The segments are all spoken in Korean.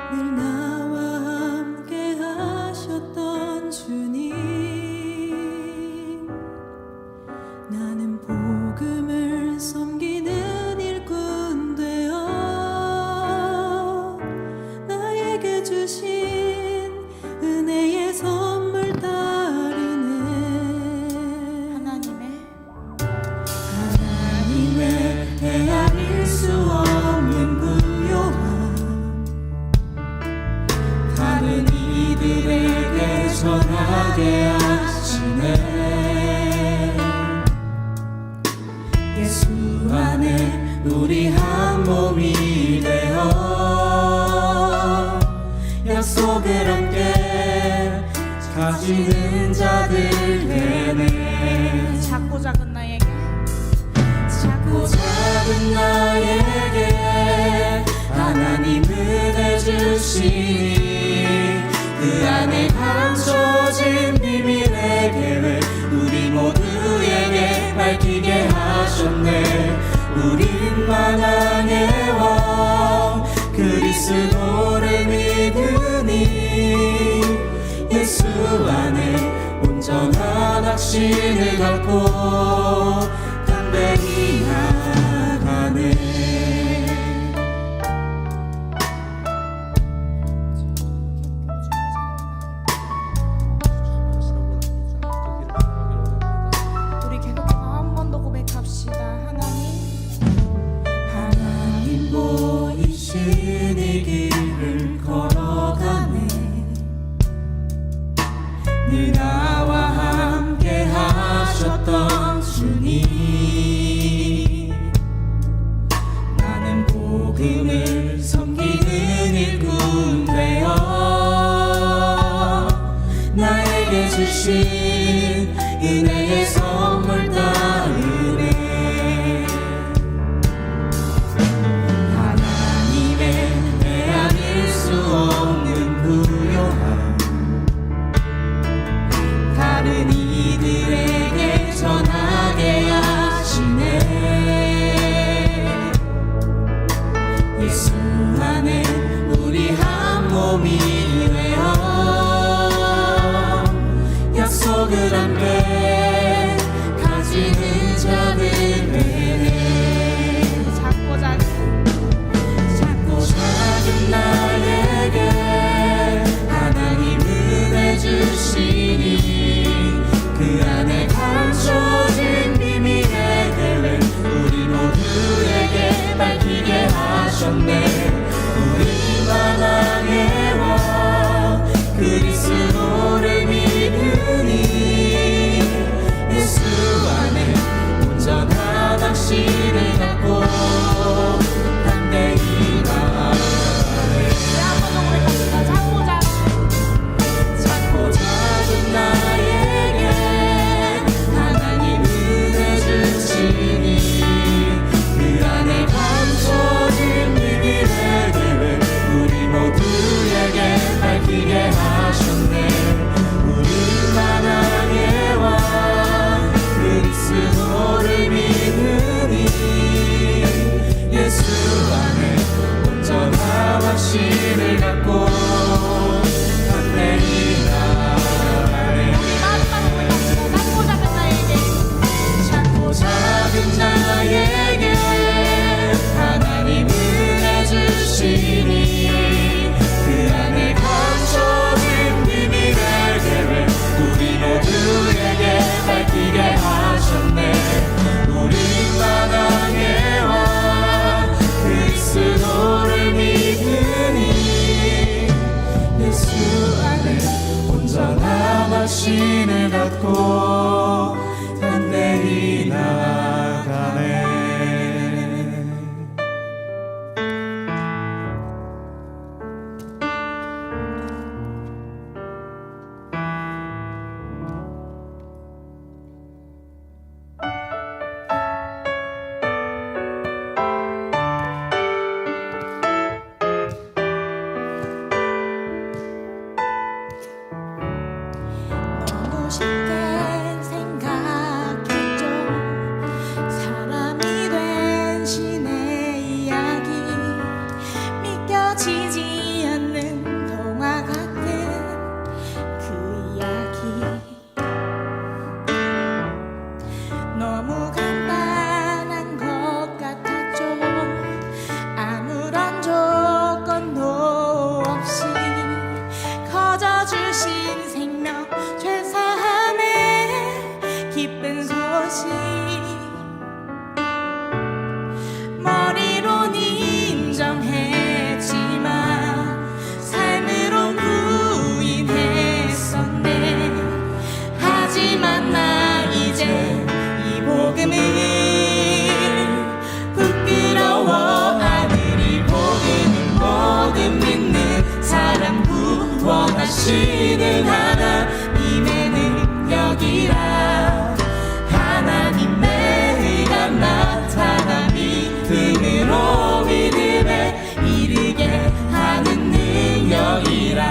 늘 나와 함께 하셨던 주님, 나는 복음을 섬기는 일꾼 되어 나에게 주신 은혜의 선물 따르네. 하나님의 헤아릴 수 없는 부요함, 다른 이들에게 전하게 하시네. 예수 안에 우리 한 몸이 되어 약속을 함께 가지는 자들 되네. 작고 작은 나에게 작고 작은 나에게 하나님 은혜 주시니 그 안에 감춰진 비밀의 계획 우리 모두에게 밝히게 하셨네. 우린 만왕의 왕 그리스도를 믿으니 예수 안에 온전한 확신을 갖고 담대히 나가네. 우리 계속해서 한 번 더 고백합시다. 하나님 보이신 이 길을 걸어가네. 늘 나와 함께 하셨던 주님, 나는 복음을 섬기는 일꾼 되어 나에게 주신 은혜의 선물 따르네. 하나님의 헤아릴 수 없는 부요함, 다른 이들에게 전하게 하시네. 예수 안에 우리 한 몸이 되어 약속을 함께 가지는 자들 되네. 작고 작은 나에게 하나님 은혜 주시니 그 안에 감춰진 비밀의 계획 우리 모두에게 밝히게 하셨네. 우리 만왕의 왕 그리스도를 믿으니 예수 안에 온전한 확신을 갖고 담대히 나아가네. 작고 작은 나에게 하나님 은혜 주시니 그 안에 감춰진 비밀의 계획 우리 모두에게 밝히게 하셨네. 우리 만왕의 왕 그리스도를 믿으니 예수 안에 온전한 확신을 갖고 담대히 나아가네. 작고 작은 나에게 하나님 은혜 주시니 그 안에 감춰진 비밀의 계획 우리 모두에게 밝히게 하셨네. 우리 만왕의 왕 그리스도를 믿으니 예수 안에 온전한 확신을 갖고 담대히 나아가네. 너무 쉽게 생각했죠. 사람이 된 신의 이야기 믿겨지지 않는 구원하시는 하나님의 능력이라. 하나님의 의가 나타나 믿음으로 믿음에 이르게 하는 능력이라.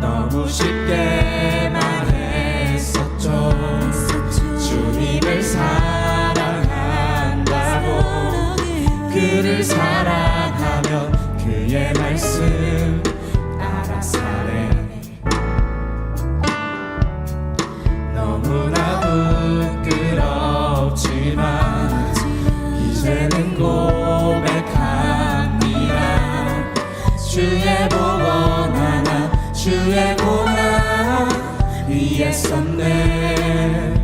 너무 쉽게 말했었죠. 주님을 사랑한다고. 그를 사랑하면 그의 말씀 따라 살래. 너무나 부끄럽지만 이제는 고백합니다. 주의 복원 하나 주의 고난 위에 썼네.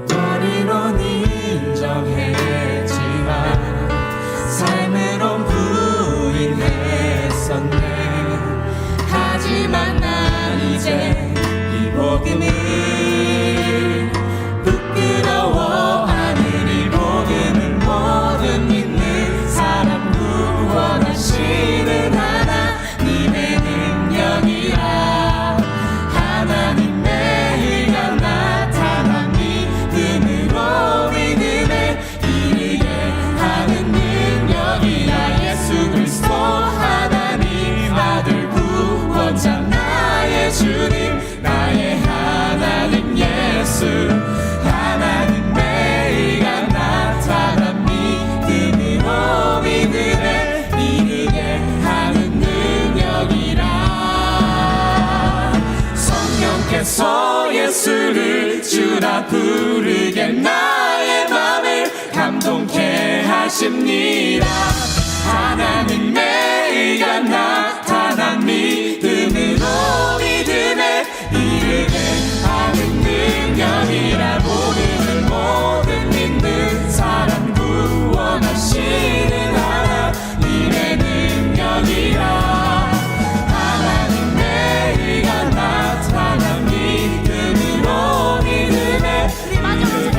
머리론 인정했지만 삶으론 부인했었네. 하지만 난 이제 이 복음을 부끄러워하는 이 복음은 모든 믿는 사람 구원하시는 하나님의 능력이라. 하나님의 의가 나타나 믿음으로 믿음에 이르게 하는 능력이라. 예수 그리스도 하나님 아들 구원자 나의 주님 나의 하나님 예수. 하나님의 의가 나타나 믿음으로 믿음에 이르게 하는 능력이라. 성령께서 예수를 주라 부르게 나의 맘을 감동케 하십니다. 하나님의 의가 나타나 믿음으로 믿음에 이르게 하는 능력이라. 모르는 모든 믿는 사람 구원하시는 하나님의 능력이라. 하나님의 의가 나타나 믿음으로 믿음에 이르게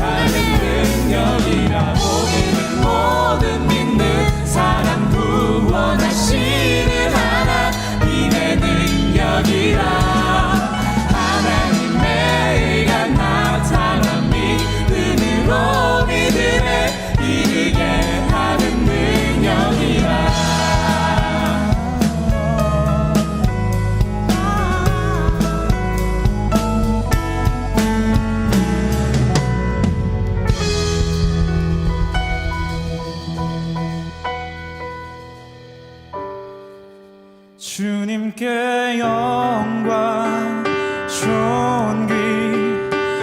하는 능력이라. 모르는 모든 믿는 사람 구원하시는 하나님의 능력이라. 하나님의 의가 나타나 믿음으로 믿음에 이르게 하는 능력이라. 주님께 영광 존귀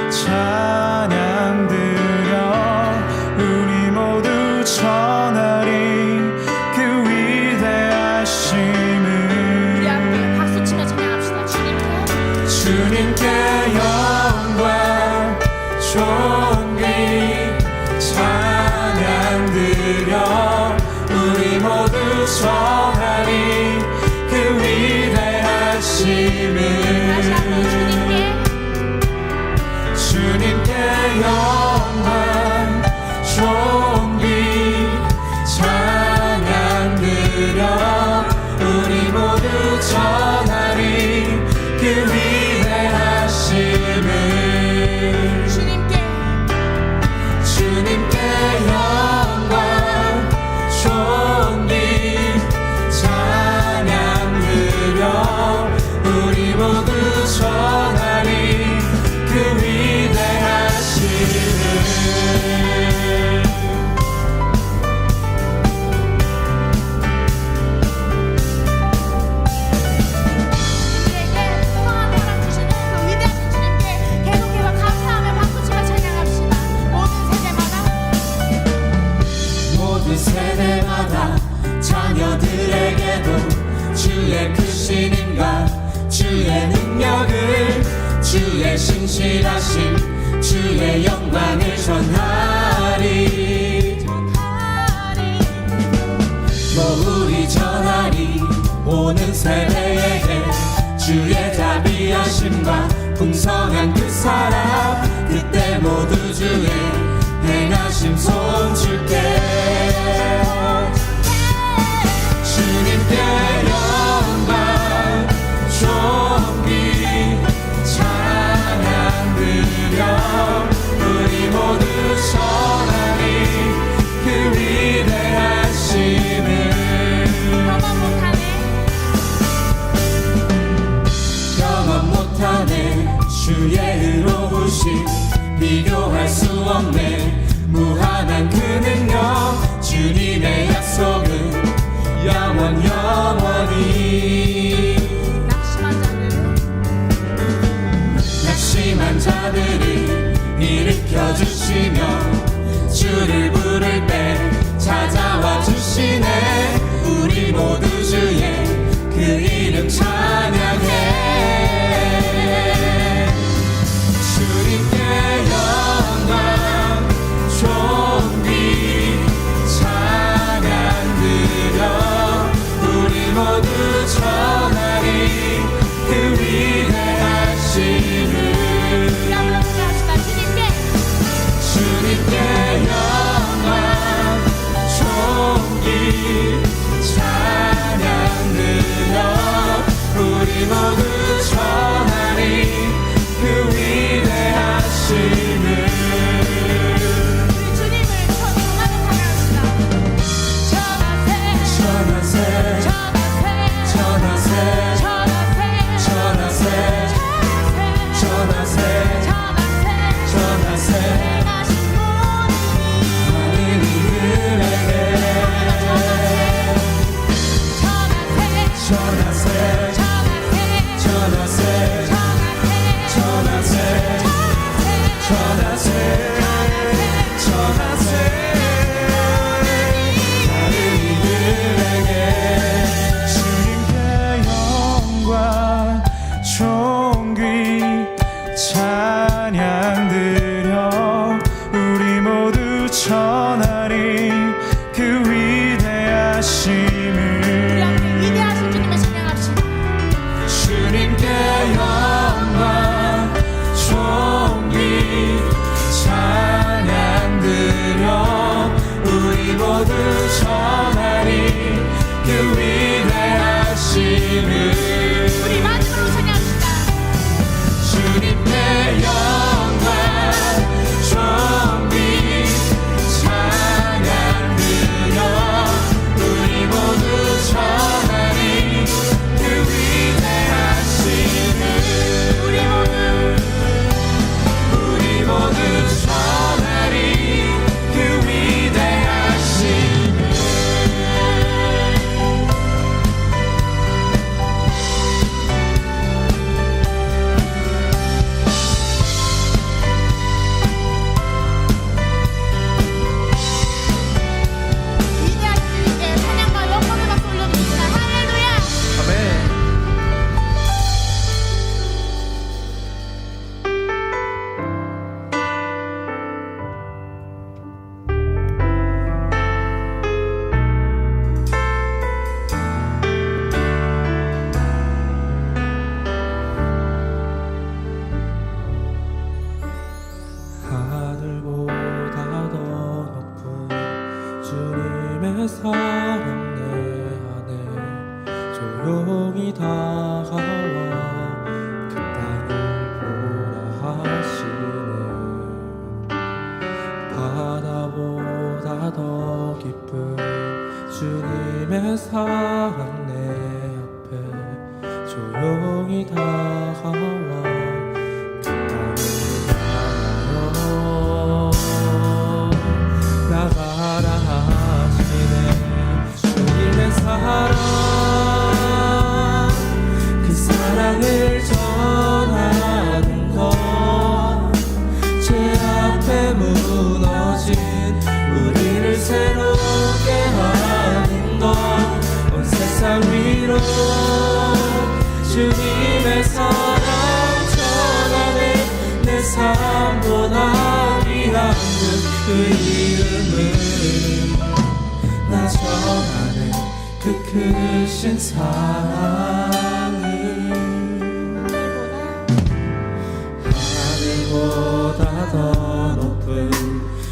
찬양 드려 우리 모두 전하리 그 위대하심을. 우리 함께 박수 치며 찬양합시다. 주님께 영광 존귀 찬양 드려 우리 모두 전하리 그 위대하심을. 주님께 영광 존귀 찬양 드려 우리 모두 전하리 그 위대하심을. 주님께 영광 존귀 찬양 드려 우리 모두 전하리 그 위대하심을. 우리에게 풍성한 사랑 주시는 그 위대하신 주님께 계속해서 감사하며 박수 치며 찬양합시다. 모든 세대마다 자녀들에게도 주의 크신 힘과 주의 능력을 주의 신실하심 주의 영광을 전하리. 또 우리 전하리 오는 세대에게 주의 자비하심과 풍성한 그 사랑. 그때 모두 주의 행하심 손줄게. 주님의 사랑 내 안에 조용히 다가와 그 땅을 보라 하시네. 바다보다 더 깊은 주님의 사랑 내 앞에 조용히 다가와 그 땅을 향하여 나가라 하시네. 주님의 사랑 그 사랑을 전하는 것 제 앞에 무너진 우리를 새롭게 하는 것 온 세상 위로 주님의 사랑 전하네. 내 삶보다 귀한 그 이름을 나 전하네. 그 크신 사랑을 하늘보다 더 높은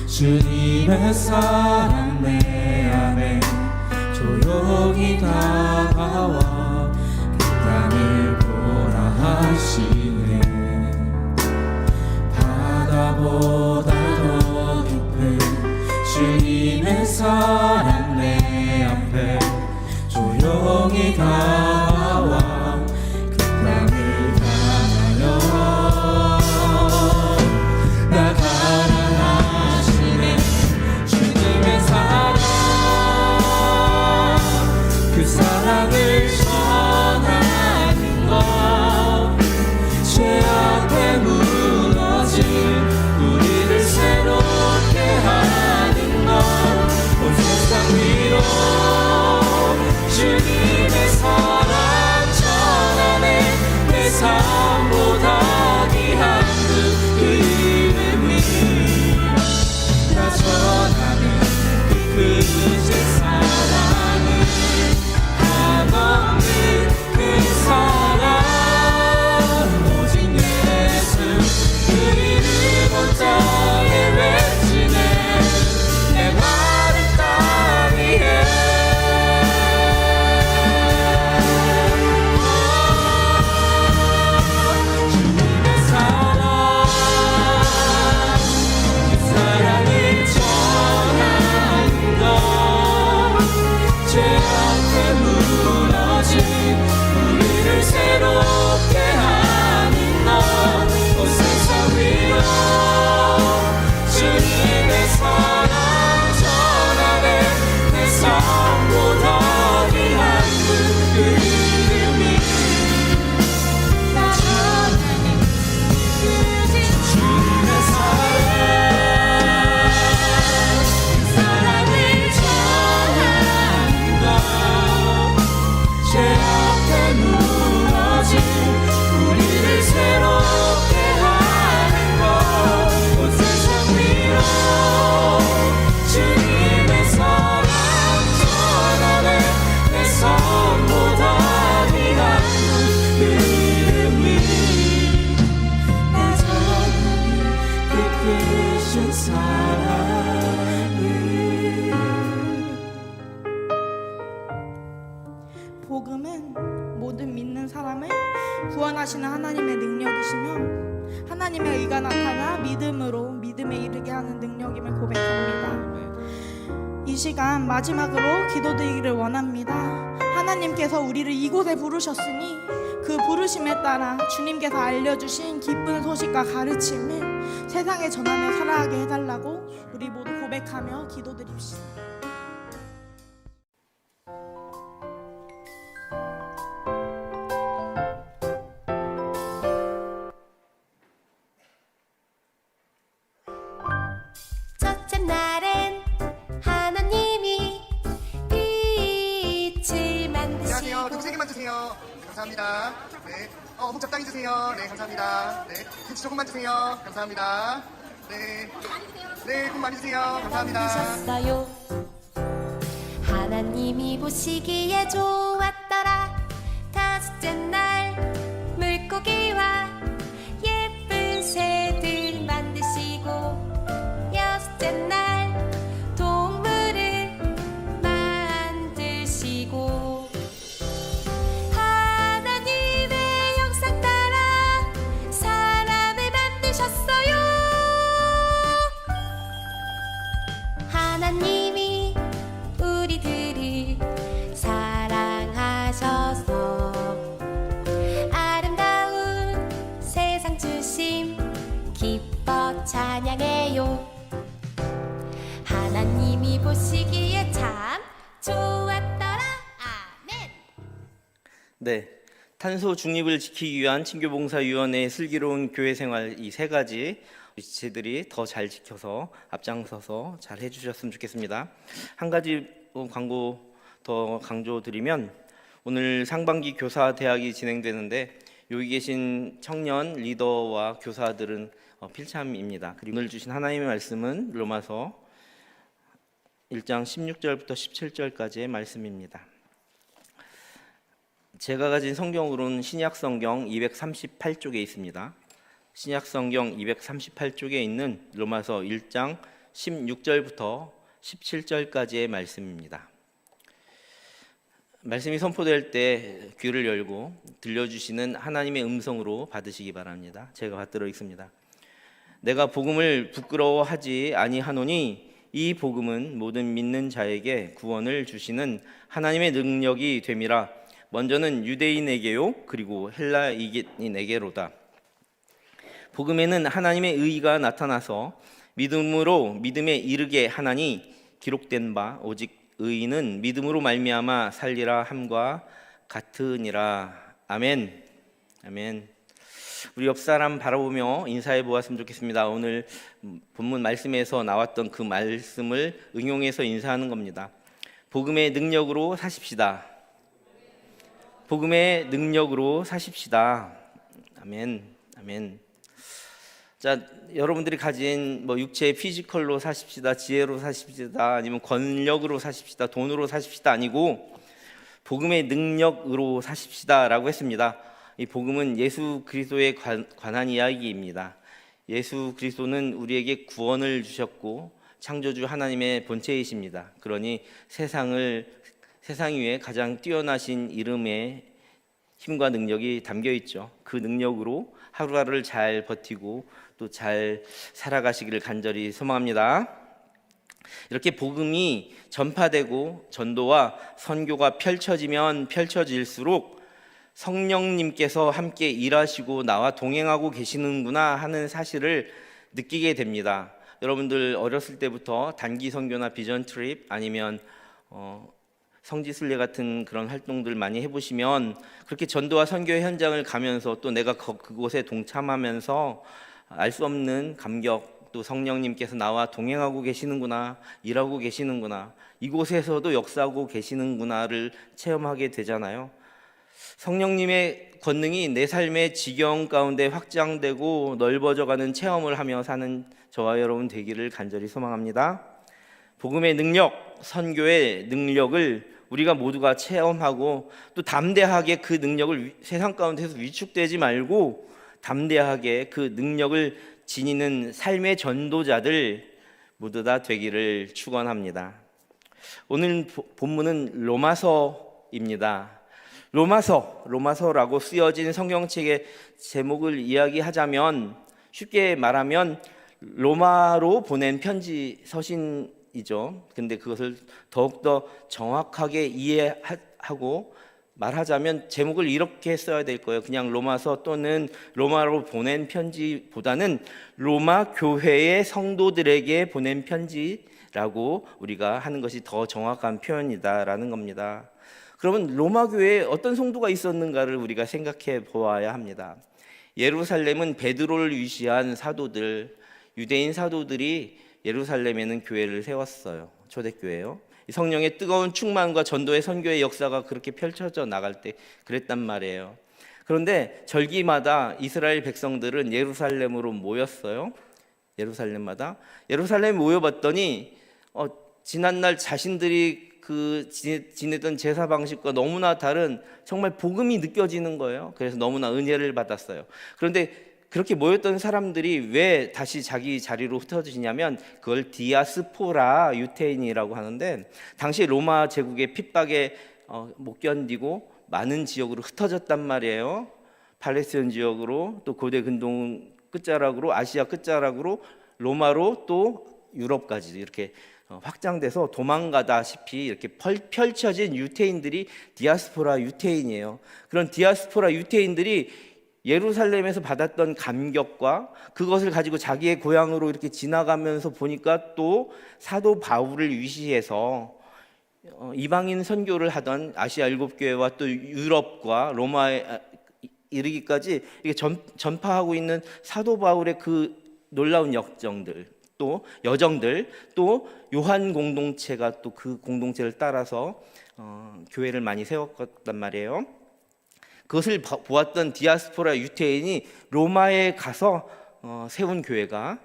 주님의 사랑 내 안에 조용히 다가와 그 땅을 보라 하시네. 바다보다 더 깊은 주님의 사랑 내 앞에 조용히 다가와 그 땅을 향하여 나가라 하시네. 주님의 사랑 그 사랑을 전하는 것 죄 앞에 무너진 우리를 새롭게 하는 것 온 세상 위로 주님의 사랑 전하네. 내 삶보다 귀한 그 이름을 나 전하는 그 크신 사랑을 한없는 그 사랑 오직 예수 그 이름 온 땅에 외치네. 내 마른 땅 위에 주님의 사랑 그 사랑을 전하는 것 죄 앞에 무너진 우리를 새롭게 하는 것 온 세상 위로 주님의 사랑 전하네. 내 삶보다 귀한 그 이름이 나 전하네. 크신 주님의 사랑 사랑을 전하는 것 제 앞에 무너진 우리를 새롭게 하는 것 온 세상 위로 주님의 사랑 전하네. 내 삶보다 귀한 그 이름이 나 전하네. 그 크신 사랑을 복음은 모든 믿는 사람을 구원하시는 하나님의 능력이시며 하나님의 의가 나타나 믿음으로 믿음에 이르게 하는 능력임을 고백합니다. 이 시간 마지막으로 기도드리기를 원합니다. 하나님께서 우리를 이곳에 부르셨으니 그 부르심에 따라 주님께서 알려주신 기쁜 소식과 가르침을 세상에 전하며 살아가게 해달라고 우리 모두 고백하며 기도드립시다. 첫째 날엔 하나님이 빛을 만드시고 안녕하세요. 두세 개만 주세요. 감사합니다. 네. 어묵 적당히 주세요. 네, 감사합니다. 네. 김치 조금만 주세요. 감사합니다. 네. 네, 국 많이 주세요. 감사합니다. 주셨어요. 하나님이 보시기에 좋았더라. 다섯째 날 물고기와 예쁜 새들 만드시고 여섯째 날 동물을 네, 탄소 중립을 지키기 위한 친교봉사위원회의 슬기로운 교회 생활 이 세 가지 지체들이 더 잘 지켜서 앞장서서 잘 해주셨으면 좋겠습니다. 한 가지 광고 더 강조드리면 오늘 상반기 교사 대학이 진행되는데 여기 계신 청년 리더와 교사들은 필참입니다. 그리고 오늘 주신 하나님의 말씀은 로마서 1장 16절부터 17절까지의 말씀입니다. 제가 가진 성경으로는 신약 성경 238쪽에 있습니다. 신약 성경 238쪽에 있는 로마서 1장 16절부터 17절까지의 말씀입니다. 말씀이 선포될 때 귀를 열고 들려주시는 하나님의 음성으로 받으시기 바랍니다. 제가 받들어 있습니다. 내가 복음을 부끄러워하지 아니하노니 이 복음은 모든 믿는 자에게 구원을 주시는 하나님의 능력이 됨이라. 먼저는 유대인에게요 그리고 헬라인에게로다. 복음에는 하나님의 의의가 나타나서 믿음으로 믿음에 이르게 하나니 기록된 바 오직 의인은 믿음으로 말미암아 살리라 함과 같으니라. 아멘. 아멘. 우리 옆 사람 바라보며 인사해 보았으면 좋겠습니다. 오늘 본문 말씀에서 나왔던 그 말씀을 응용해서 인사하는 겁니다. 복음의 능력으로 사십시다. 복음의 능력으로 사십시다. 아멘. 아멘. 자, 여러분들이 가진 육체의 피지컬로 사십시다, 지혜로 사십시다, 아니면 권력으로 사십시다, 돈으로 사십시다 아니고 복음의 능력으로 사십시다라고 했습니다. 이 복음은 예수 그리스도에 관한 이야기입니다. 예수 그리스도는 우리에게 구원을 주셨고 창조주 하나님의 본체이십니다. 그러니 세상 위에 가장 뛰어나신 이름에 힘과 능력이 담겨 있죠. 그 능력으로 하루하루를 잘 버티고 또 잘 살아가시기를 간절히 소망합니다. 이렇게 복음이 전파되고 전도와 선교가 펼쳐지면 펼쳐질수록 성령님께서 함께 일하시고 나와 동행하고 계시는구나 하는 사실을 느끼게 됩니다. 여러분들 어렸을 때부터 단기 선교나 비전 트립 아니면 성지순례 같은 그런 활동들 많이 해보시면 그렇게 전도와 선교의 현장을 가면서 또 내가 그곳에 동참하면서 알 수 없는 감격, 또 성령님께서 나와 동행하고 계시는구나, 일하고 계시는구나, 이곳에서도 역사하고 계시는구나를 체험하게 되잖아요. 성령님의 권능이 내 삶의 지경 가운데 확장되고 넓어져가는 체험을 하며 사는 저와 여러분 되기를 간절히 소망합니다. 복음의 능력, 선교의 능력을 우리가 모두가 체험하고 또 담대하게 그 능력을 세상 가운데서 위축되지 말고 담대하게 그 능력을 지니는 삶의 전도자들 모두 다 되기를 축원합니다. 오늘 본문은 로마서입니다. 로마서라고 쓰여진 성경책의 제목을 이야기하자면 쉽게 말하면 로마로 보낸 편지 서신이죠. 근데 그것을 더욱더 정확하게 이해하고 말하자면 제목을 이렇게 써야 될 거예요. 그냥 로마서 또는 로마로 보낸 편지보다는 로마 교회의 성도들에게 보낸 편지라고 우리가 하는 것이 더 정확한 표현이다라는 겁니다. 그러면 로마 교회에 어떤 성도가 있었는가를 우리가 생각해 보아야 합니다. 예루살렘은 베드로를 위시한 사도들, 유대인 사도들이 예루살렘에는 교회를 세웠어요. 초대교회요. 성령의 뜨거운 충만과 전도의 선교의 역사가 그렇게 펼쳐져 나갈 때 그랬단 말이에요. 그런데 절기마다 이스라엘 백성들은 예루살렘으로 모였어요. 예루살렘에 모여봤더니 지난날 자신들이 지내던 제사 방식과 너무나 다른 정말 복음이 느껴지는 거예요. 그래서 너무나 은혜를 받았어요. 그런데 그렇게 모였던 사람들이 왜 다시 자기 자리로 흩어지냐면 그걸 디아스포라 유태인이라고 하는데 당시 로마 제국의 핍박에 못 견디고 많은 지역으로 흩어졌단 말이에요. 팔레스타인 지역으로 또 고대 근동 끝자락으로 아시아 끝자락으로 로마로 또 유럽까지 이렇게 확장돼서 도망가다시피 이렇게 펼쳐진 유태인들이 디아스포라 유태인이에요. 그런 디아스포라 유태인들이 예루살렘에서 받았던 감격과 그것을 가지고 자기의 고향으로 이렇게 지나가면서 보니까 또 사도 바울을 위시해서 이방인 선교를 하던 아시아 7교회와 또 유럽과 로마에 이르기까지 이게 전파하고 있는 사도 바울의 그 놀라운 역정들, 또 여정들, 또 요한 공동체가 또 그 공동체를 따라서 교회를 많이 세웠단 말이에요. 그것을 보았던 디아스포라 유태인이 로마에 가서 세운 교회가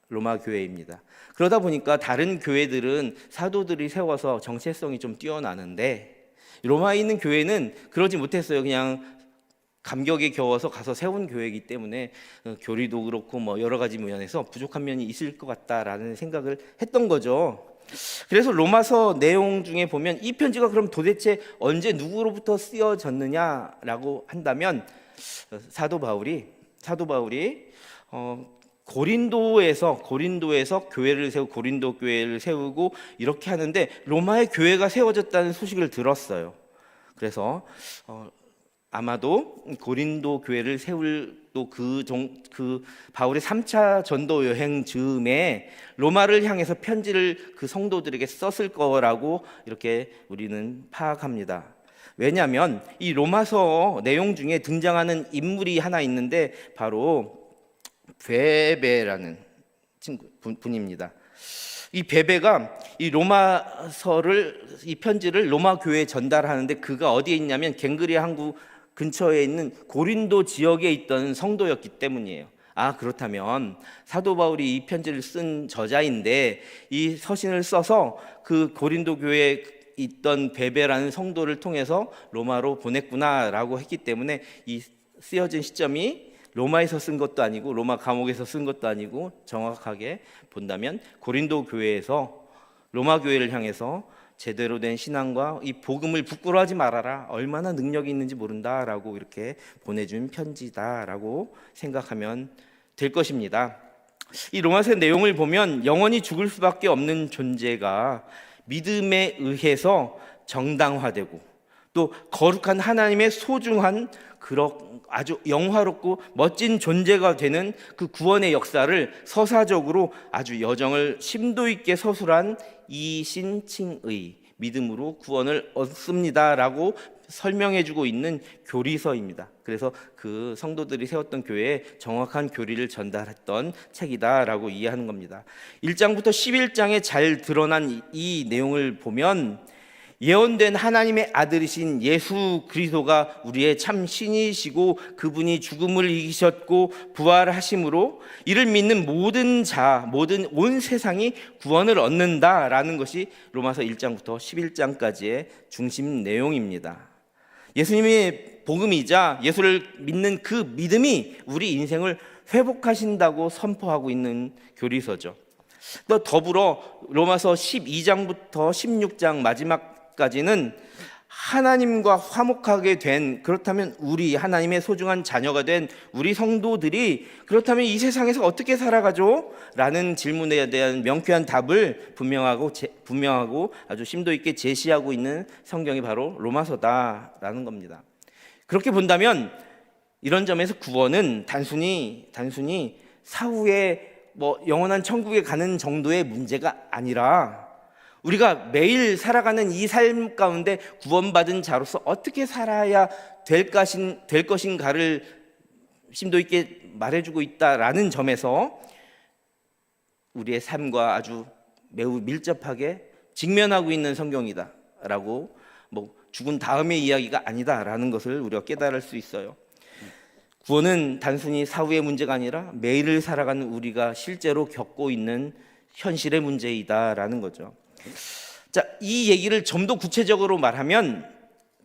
로마 교회입니다. 그러다 보니까 다른 교회들은 사도들이 세워서 정체성이 좀 뛰어나는데 로마에 있는 교회는 그러지 못했어요. 그냥 감격에 겨워서 가서 세운 교회이기 때문에 교리도 그렇고 뭐 여러 가지 면에서 부족한 면이 있을 것 같다라는 생각을 했던 거죠. 그래서 로마서 내용 중에 보면 이 편지가 그럼 도대체 언제 누구로부터 쓰여졌느냐라고 한다면 사도 바울이 고린도에서 교회를 세우고 고린도 교회를 세우고 이렇게 하는데 로마의 교회가 세워졌다는 소식을 들었어요. 그래서 아마도 고린도 교회를 세울 또 그 바울의 3차 전도 여행 즈음에 로마를 향해서 편지를 그 성도들에게 썼을 거라고 이렇게 우리는 파악합니다. 왜냐하면 이 로마서 내용 중에 등장하는 인물이 하나 있는데 바로 베베라는 분입니다. 이 베베가 이 편지를 로마 교회에 전달하는데 그가 어디에 있냐면 갱그리아 항구 근처에 있는 고린도 지역에 있던 성도였기 때문이에요. 그렇다면 사도 바울이 이 편지를 쓴 저자인데 이 서신을 써서 그 고린도 교회에 있던 베베라는 성도를 통해서 로마로 보냈구나라고 했기 때문에 이 쓰여진 시점이 로마에서 쓴 것도 아니고 로마 감옥에서 쓴 것도 아니고 정확하게 본다면 고린도 교회에서 로마 교회를 향해서 제대로 된 신앙과 이 복음을 부끄러워하지 말아라, 얼마나 능력이 있는지 모른다라고 이렇게 보내준 편지다라고 생각하면 될 것입니다. 이 로마서 내용을 보면 영원히 죽을 수밖에 없는 존재가 믿음에 의해서 정당화되고 또 거룩한 하나님의 소중한 아주 영화롭고 멋진 존재가 되는 그 구원의 역사를 서사적으로 아주 여정을 심도 있게 서술한 이신칭의 믿음으로 구원을 얻습니다라고 설명해주고 있는 교리서입니다. 그래서 그 성도들이 세웠던 교회에 정확한 교리를 전달했던 책이다라고 이해하는 겁니다. 1장부터 11장에 잘 드러난 이 내용을 보면 예언된 하나님의 아들이신 예수 그리스도가 우리의 참 신이시고 그분이 죽음을 이기셨고 부활하심으로 이를 믿는 모든 온 세상이 구원을 얻는다라는 것이 로마서 1장부터 11장까지의 중심 내용입니다. 예수님의 복음이자 예수를 믿는 그 믿음이 우리 인생을 회복하신다고 선포하고 있는 교리서죠. 또 더불어 로마서 12장부터 16장 마지막까지는 하나님과 화목하게 된, 그렇다면 우리 하나님의 소중한 자녀가 된 우리 성도들이 그렇다면 이 세상에서 어떻게 살아가죠? 라는 질문에 대한 명쾌한 답을 분명하고 아주 심도 있게 제시하고 있는 성경이 바로 로마서다라는 겁니다. 그렇게 본다면 이런 점에서 구원은 단순히 사후에 영원한 천국에 가는 정도의 문제가 아니라 우리가 매일 살아가는 이 삶 가운데 구원받은 자로서 어떻게 살아야 될 것인가를 심도 있게 말해주고 있다라는 점에서 우리의 삶과 아주 매우 밀접하게 직면하고 있는 성경이다라고, 죽은 다음의 이야기가 아니다라는 것을 우리가 깨달을 수 있어요. 구원은 단순히 사후의 문제가 아니라 매일을 살아가는 우리가 실제로 겪고 있는 현실의 문제이다라는 거죠. 자, 이 얘기를 좀 더 구체적으로 말하면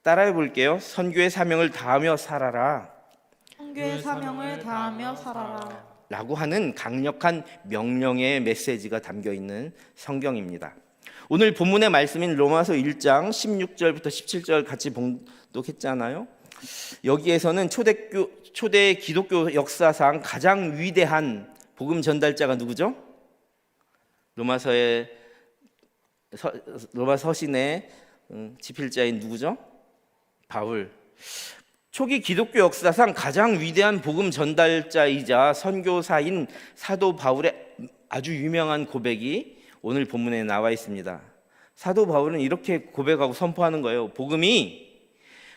따라해 볼게요. 선교의 사명을 다하며 살아라. 선교의 사명을 다하며 살아라. 라고 하는 강력한 명령의 메시지가 담겨 있는 성경입니다. 오늘 본문의 말씀인 로마서 1장 16절부터 17절 같이 봉독했잖아요. 여기에서는 초대 기독교 역사상 가장 위대한 복음 전달자가 누구죠? 로마 서신의 집필자인 누구죠? 바울. 초기 기독교 역사상 가장 위대한 복음 전달자이자 선교사인 사도 바울의 아주 유명한 고백이 오늘 본문에 나와 있습니다. 사도 바울은 이렇게 고백하고 선포하는 거예요. 복음이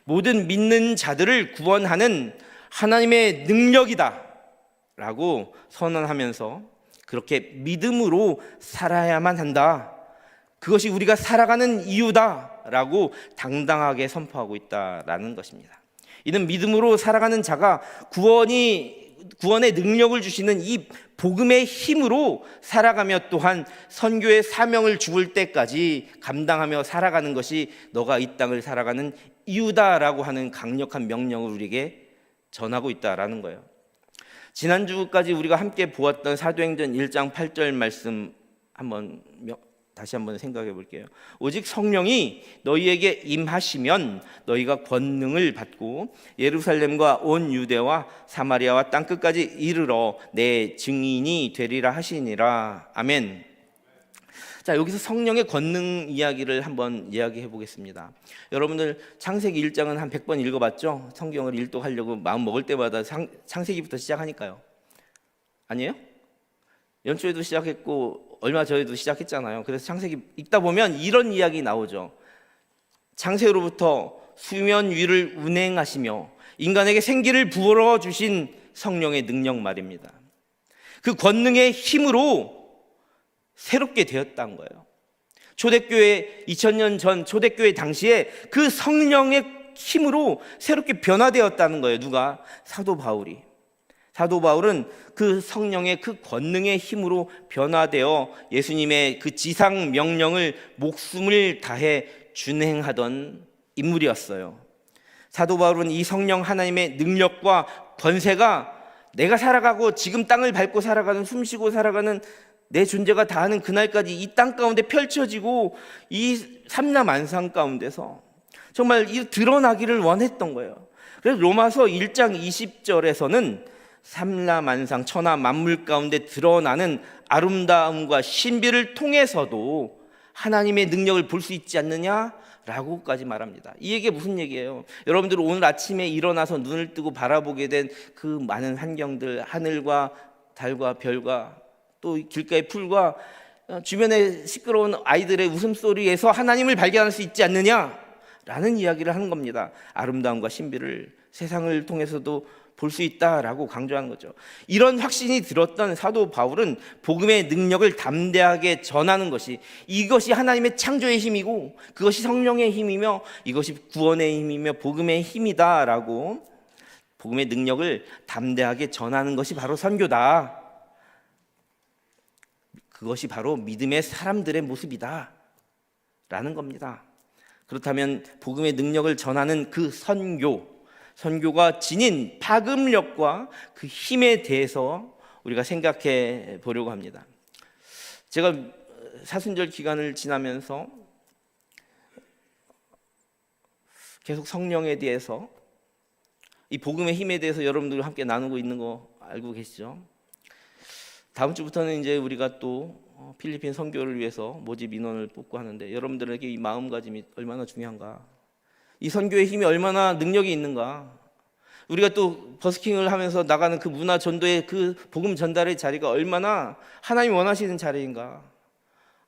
모든 믿는 자들을 구원하는 하나님의 능력이다 라고 선언하면서 그렇게 믿음으로 살아야만 한다, 그것이 우리가 살아가는 이유다 라고 당당하게 선포하고 있다라는 것입니다. 이는 믿음으로 살아가는 자가 구원의 능력을 주시는 이 복음의 힘으로 살아가며 또한 선교의 사명을 죽을 때까지 감당하며 살아가는 것이 너가 이 땅을 살아가는 이유다라고 하는 강력한 명령을 우리에게 전하고 있다라는 거예요. 지난주까지 우리가 함께 보았던 사도행전 1장 8절 말씀 다시 한번 생각해 볼게요. 오직 성령이 너희에게 임하시면 너희가 권능을 받고 예루살렘과 온 유대와 사마리아와 땅끝까지 이르러 내 증인이 되리라 하시니라. 아멘. 자, 여기서 성령의 권능 이야기를 한번 이야기해 보겠습니다. 여러분들 창세기 1장은 한 100번 읽어봤죠? 성경을 일독하려고 마음 먹을 때마다 창세기부터 시작하니까요. 아니에요? 연초에도 시작했고 얼마 전에도 시작했잖아요. 그래서 창세기 읽다 보면 이런 이야기 나오죠. 창세로부터 수면 위를 운행하시며 인간에게 생기를 부어 주신 성령의 능력 말입니다. 그 권능의 힘으로 새롭게 되었다는 거예요. 초대교회 2000년 전 초대교회 당시에 그 성령의 힘으로 새롭게 변화되었다는 거예요. 누가? 사도 바울이. 사도 바울은 그 성령의 그 권능의 힘으로 변화되어 예수님의 그 지상 명령을 목숨을 다해 준행하던 인물이었어요. 사도 바울은 이 성령 하나님의 능력과 권세가 내가 살아가고 지금 땅을 밟고 살아가는, 숨쉬고 살아가는 내 존재가 다하는 그날까지 이 땅 가운데 펼쳐지고 이 삼라만상 가운데서 정말 이 드러나기를 원했던 거예요. 그래서 로마서 1장 20절에서는 삼라만상 천하 만물 가운데 드러나는 아름다움과 신비를 통해서도 하나님의 능력을 볼 수 있지 않느냐라고까지 말합니다. 이 얘기가 무슨 얘기예요? 여러분들 오늘 아침에 일어나서 눈을 뜨고 바라보게 된 그 많은 환경들, 하늘과 달과 별과 또 길가의 풀과 주변의 시끄러운 아이들의 웃음소리에서 하나님을 발견할 수 있지 않느냐라는 이야기를 하는 겁니다. 아름다움과 신비를 세상을 통해서도 볼 수 있다라고 강조하는 거죠. 이런 확신이 들었던 사도 바울은 복음의 능력을 담대하게 전하는 것이, 이것이 하나님의 창조의 힘이고 그것이 성령의 힘이며 이것이 구원의 힘이며 복음의 힘이다라고 복음의 능력을 담대하게 전하는 것이 바로 선교다. 그것이 바로 믿음의 사람들의 모습이다 라는 겁니다. 그렇다면 복음의 능력을 전하는 그 선교가 지닌 파급력과 그 힘에 대해서 우리가 생각해 보려고 합니다. 제가 사순절 기간을 지나면서 계속 성령에 대해서, 이 복음의 힘에 대해서 여러분들과 함께 나누고 있는 거 알고 계시죠? 다음 주부터는 이제 우리가 또 필리핀 선교를 위해서 모집 인원을 뽑고 하는데, 여러분들에게 이 마음가짐이 얼마나 중요한가, 이 선교의 힘이 얼마나 능력이 있는가, 우리가 또 버스킹을 하면서 나가는 그 문화 전도의 그 복음 전달의 자리가 얼마나 하나님 원하시는 자리인가,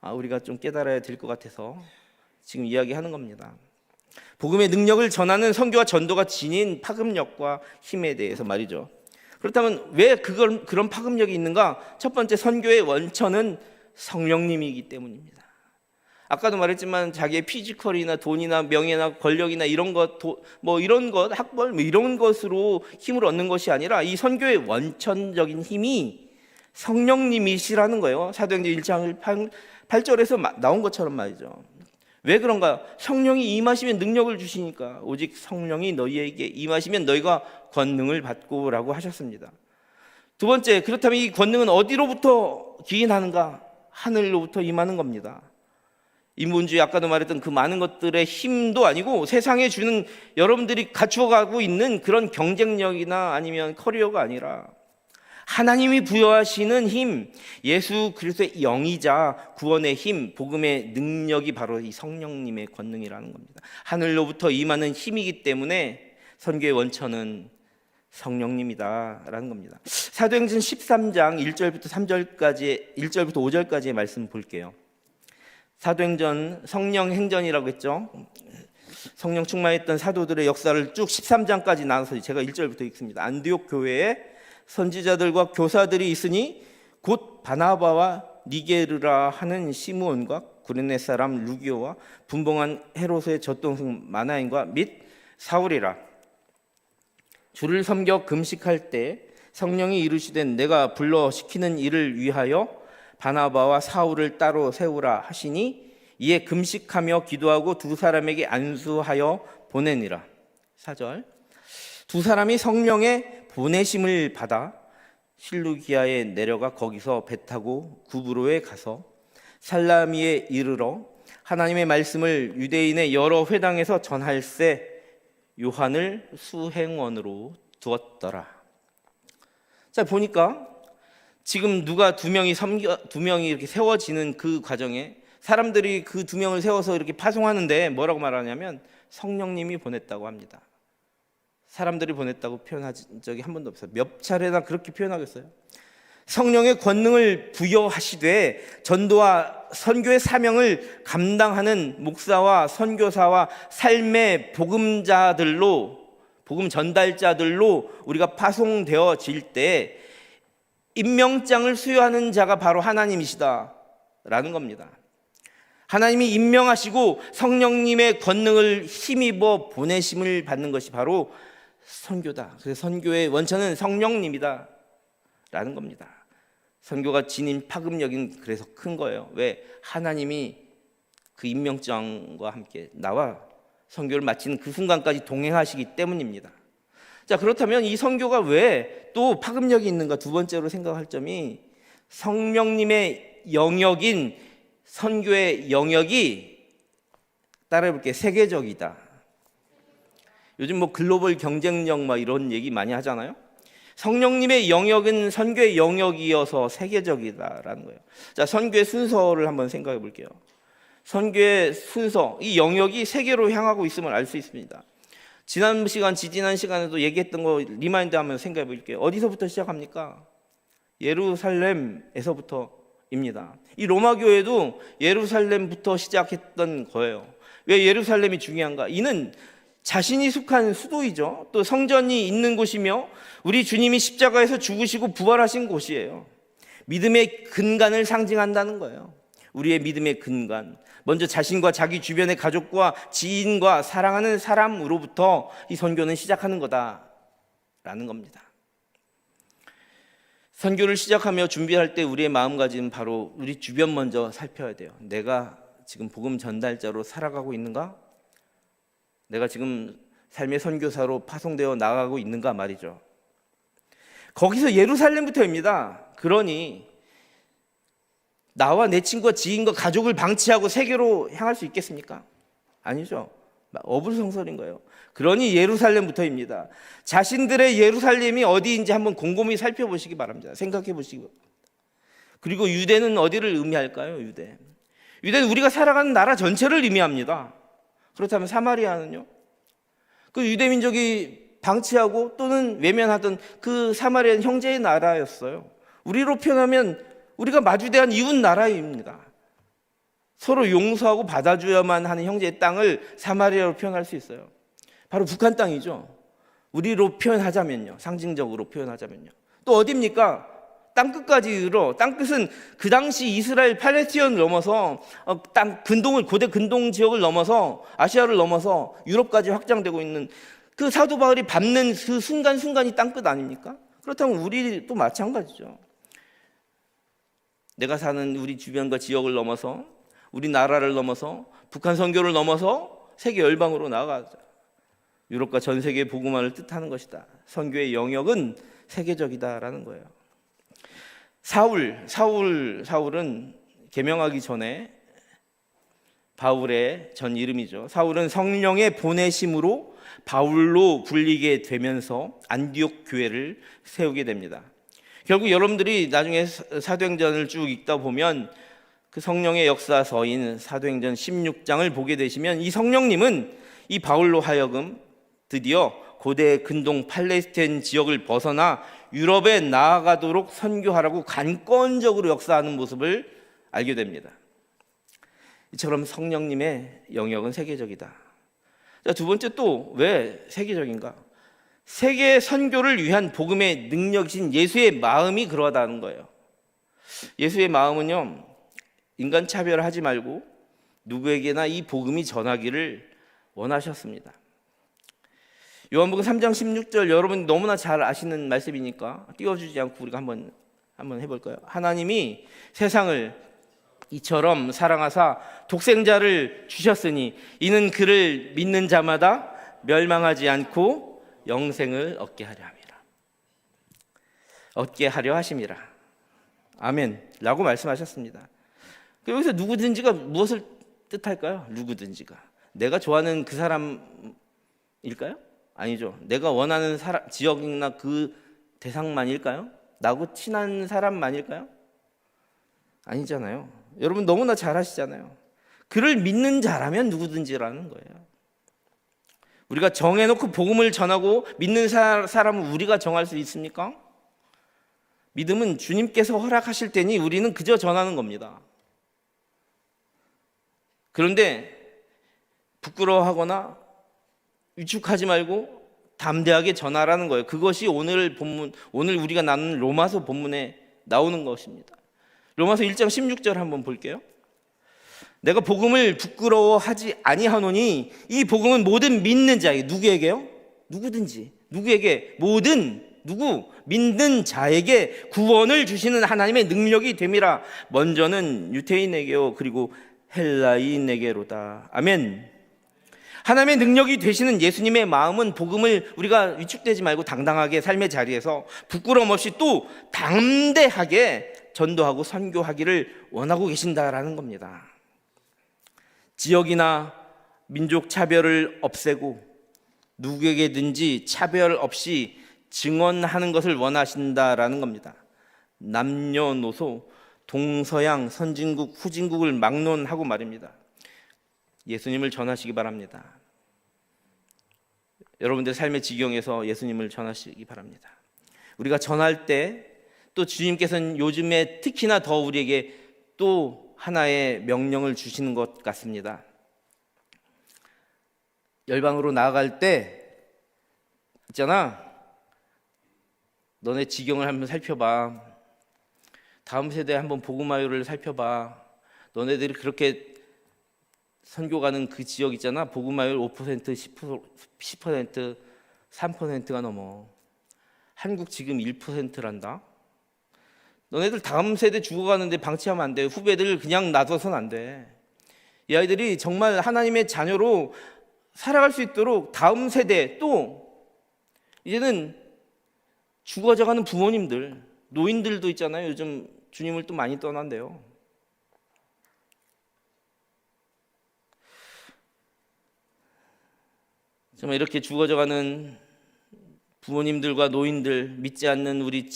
우리가 좀 깨달아야 될 것 같아서 지금 이야기하는 겁니다. 복음의 능력을 전하는 선교와 전도가 지닌 파급력과 힘에 대해서 말이죠. 그렇다면 왜 그런 파급력이 있는가? 첫 번째, 선교의 원천은 성령님이기 때문입니다. 아까도 말했지만 자기의 피지컬이나 돈이나 명예나 권력이나 이런 것, 학벌 이런 것으로 힘을 얻는 것이 아니라 이 선교의 원천적인 힘이 성령님이시라는 거예요. 사도행전 1장 8절에서 나온 것처럼 말이죠. 왜 그런가? 성령이 임하시면 능력을 주시니까. 오직 성령이 너희에게 임하시면 너희가 권능을 받고 라고 하셨습니다. 두 번째, 그렇다면 이 권능은 어디로부터 기인하는가? 하늘로부터 임하는 겁니다. 인본주의, 아까도 말했던 그 많은 것들의 힘도 아니고 세상에 주는, 여러분들이 갖추어가고 있는 그런 경쟁력이나 아니면 커리어가 아니라 하나님이 부여하시는 힘, 예수 그리스도의 영이자 구원의 힘, 복음의 능력이 바로 이 성령님의 권능이라는 겁니다. 하늘로부터 임하는 힘이기 때문에 선교의 원천은 성령님이다라는 겁니다. 사도행전 13장 1절부터 3절까지, 1절부터 5절까지의 말씀 볼게요. 사도행전 성령 행전이라고 했죠. 성령 충만했던 사도들의 역사를 쭉 13장까지 나눠서 제가 1절부터 읽습니다. 안디옥 교회에 선지자들과 교사들이 있으니 곧 바나바와 니게르라 하는 시므온과 구레네 사람 루기오와 분봉한 헤롯의 젖동생 마나인과 및 사울이라. 주를 섬겨 금식할 때 성령이 이르시되 내가 불러 시키는 일을 위하여 바나바와 사울을 따로 세우라 하시니 이에 금식하며 기도하고 두 사람에게 안수하여 보내니라. 4절. 두 사람이 성령의 보내심을 받아 실루기아에 내려가 거기서 배 타고 구브로에 가서 살라미에 이르러 하나님의 말씀을 유대인의 여러 회당에서 전할세 요한을 수행원으로 두었더라. 자, 보니까 지금 누가 두 명이 이렇게 세워지는 그 과정에 사람들이 그 두 명을 세워서 이렇게 파송하는데 뭐라고 말하냐면 성령님이 보냈다고 합니다. 사람들이 보냈다고 표현한 적이 한 번도 없어요. 몇 차례나 그렇게 표현하겠어요. 성령의 권능을 부여하시되 전도와 선교의 사명을 감당하는 목사와 선교사와 삶의 복음자들로, 복음 전달자들로 우리가 파송되어질 때 임명장을 수여하는 자가 바로 하나님이시다라는 겁니다. 하나님이 임명하시고 성령님의 권능을 힘입어 보내심을 받는 것이 바로 선교다. 그래서 선교의 원천은 성령님이다 라는 겁니다. 선교가 지닌 파급력은 그래서 큰 거예요. 왜? 하나님이 그 임명장과 함께 나와 선교를 마치는 그 순간까지 동행하시기 때문입니다. 자, 그렇다면 이 선교가 왜 또 파급력이 있는가? 두 번째로 생각할 점이 성령님의 영역인 선교의 영역이, 따라해볼게요, 세계적이다. 요즘 뭐 글로벌 경쟁력 막 이런 얘기 많이 하잖아요. 성령님의 영역은 선교의 영역이어서 세계적이다라는 거예요. 자, 선교의 순서를 한번 생각해 볼게요. 선교의 순서, 이 영역이 세계로 향하고 있음을 알 수 있습니다. 지지난 시간에도 얘기했던 거 리마인드 하면서 생각해 볼게요. 어디서부터 시작합니까? 예루살렘에서부터입니다. 이 로마 교회도 예루살렘부터 시작했던 거예요. 왜 예루살렘이 중요한가? 이는 자신이 속한 수도이죠. 또 성전이 있는 곳이며 우리 주님이 십자가에서 죽으시고 부활하신 곳이에요. 믿음의 근간을 상징한다는 거예요. 우리의 믿음의 근간, 먼저 자신과 자기 주변의 가족과 지인과 사랑하는 사람으로부터 이 선교는 시작하는 거다라는 겁니다. 선교를 시작하며 준비할 때 우리의 마음가짐은 바로 우리 주변 먼저 살펴야 돼요. 내가 지금 복음 전달자로 살아가고 있는가? 내가 지금 삶의 선교사로 파송되어 나가고 있는가 말이죠. 거기서 예루살렘부터입니다. 그러니 나와 내 친구와 지인과 가족을 방치하고 세계로 향할 수 있겠습니까? 아니죠. 어불성설인 거예요. 그러니 예루살렘부터입니다. 자신들의 예루살렘이 어디인지 한번 곰곰이 살펴보시기 바랍니다. 생각해 보시기 바랍니다. 그리고 유대는 어디를 의미할까요? 유대는 우리가 살아가는 나라 전체를 의미합니다. 그렇다면 사마리아는요? 그 유대민족이 방치하고 또는 외면하던 그 사마리아는 형제의 나라였어요. 우리로 표현하면 우리가 마주대한 이웃 나라입니다. 서로 용서하고 받아줘야만 하는 형제의 땅을 사마리아로 표현할 수 있어요. 바로 북한 땅이죠. 우리로 표현하자면요, 상징적으로 표현하자면요. 또 어디입니까? 땅끝까지 이르러, 땅끝은 그 당시 이스라엘 팔레스타인을 넘어서 고대 근동 지역을 넘어서 아시아를 넘어서 유럽까지 확장되고 있는 그 사도 바울이 밟는 그 순간순간이 땅끝 아닙니까? 그렇다면 우리도 마찬가지죠. 내가 사는 우리 주변과 지역을 넘어서, 우리 나라를 넘어서, 북한 선교를 넘어서 세계 열방으로 나아가자. 유럽과 전 세계의 복음화를 뜻하는 것이다. 선교의 영역은 세계적이다라는 거예요. 사울은 계명하기 전에 바울의 전 이름이죠. 사울은 성령의 보내심으로 바울로 불리게 되면서 안디옥 교회를 세우게 됩니다. 결국 여러분들이 나중에 사도행전을 쭉 읽다 보면 그 성령의 역사서인 사도행전 16장을 보게 되시면 이 성령님은 이 바울로 하여금 드디어 고대 근동 팔레스타인 지역을 벗어나 유럽에 나아가도록 선교하라고 간권적으로 역사하는 모습을 알게 됩니다. 이처럼 성령님의 영역은 세계적이다. 자, 두 번째 또 왜 세계적인가? 세계 선교를 위한 복음의 능력이신 예수의 마음이 그러하다는 거예요. 예수의 마음은요, 인간 차별을 하지 말고 누구에게나 이 복음이 전하기를 원하셨습니다. 요한복음 3장 16절, 여러분 너무나 잘 아시는 말씀이니까 띄워주지 않고 우리가 한번 해볼까요? 하나님이 세상을 이처럼 사랑하사 독생자를 주셨으니 이는 그를 믿는 자마다 멸망하지 않고 영생을 얻게 하려 함이라. 얻게 하려 하심이라. 아멘 라고 말씀하셨습니다. 여기서 누구든지가 무엇을 뜻할까요? 누구든지가 내가 좋아하는 그 사람일까요? 아니죠. 내가 원하는 지역이나 그 대상만일까요? 나하고 친한 사람만일까요? 아니잖아요. 여러분 너무나 잘 아시잖아요. 그를 믿는 자라면 누구든지라는 거예요. 우리가 정해놓고 복음을 전하고 믿는 사람은 우리가 정할 수 있습니까? 믿음은 주님께서 허락하실 테니 우리는 그저 전하는 겁니다. 그런데 부끄러워하거나 위축하지 말고 담대하게 전하라는 거예요. 그것이 오늘 우리가 나누는 로마서 본문에 나오는 것입니다. 로마서 1장 16절 한번 볼게요. 내가 복음을 부끄러워하지 아니하노니 이 복음은 모든 믿는 자에게, 누구에게요? 누구든지, 누구에게, 믿는 자에게 구원을 주시는 하나님의 능력이 됨이라. 먼저는 유대인에게요, 그리고 헬라인에게로다. 아멘. 하나님의 능력이 되시는 예수님의 마음은 복음을 우리가 위축되지 말고 당당하게 삶의 자리에서 부끄러움 없이 또 담대하게 전도하고 선교하기를 원하고 계신다라는 겁니다. 지역이나 민족 차별을 없애고 누구에게든지 차별 없이 증언하는 것을 원하신다라는 겁니다. 남녀노소, 동서양, 선진국, 후진국을 막론하고 말입니다. 예수님을 전하시기 바랍니다. 여러분들 삶의 지경에서 예수님을 전하시기 바랍니다. 우리가 전할 때 또 주님께서는 요즘에 특히나 더 우리에게 또 하나의 명령을 주시는 것 같습니다. 열방으로 나아갈 때 있잖아, 너네 지경을 한번 살펴봐. 다음 세대에 한번 복음화요를 살펴봐. 너네들이 그렇게 선교 가는 그 지역 있잖아, 복음화율 5%, 10%, 3%가 넘어. 한국 지금 1%란다. 너네들 다음 세대 죽어가는데 방치하면 안 돼. 후배들 그냥 놔둬서는 안 돼. 이 아이들이 정말 하나님의 자녀로 살아갈 수 있도록 다음 세대, 또 이제는 죽어져가는 부모님들, 노인들도 있잖아요. 요즘 주님을 또 많이 떠난대요. 정말 이렇게 죽어져가는 부모님들과 노인들, 믿지 않는 우리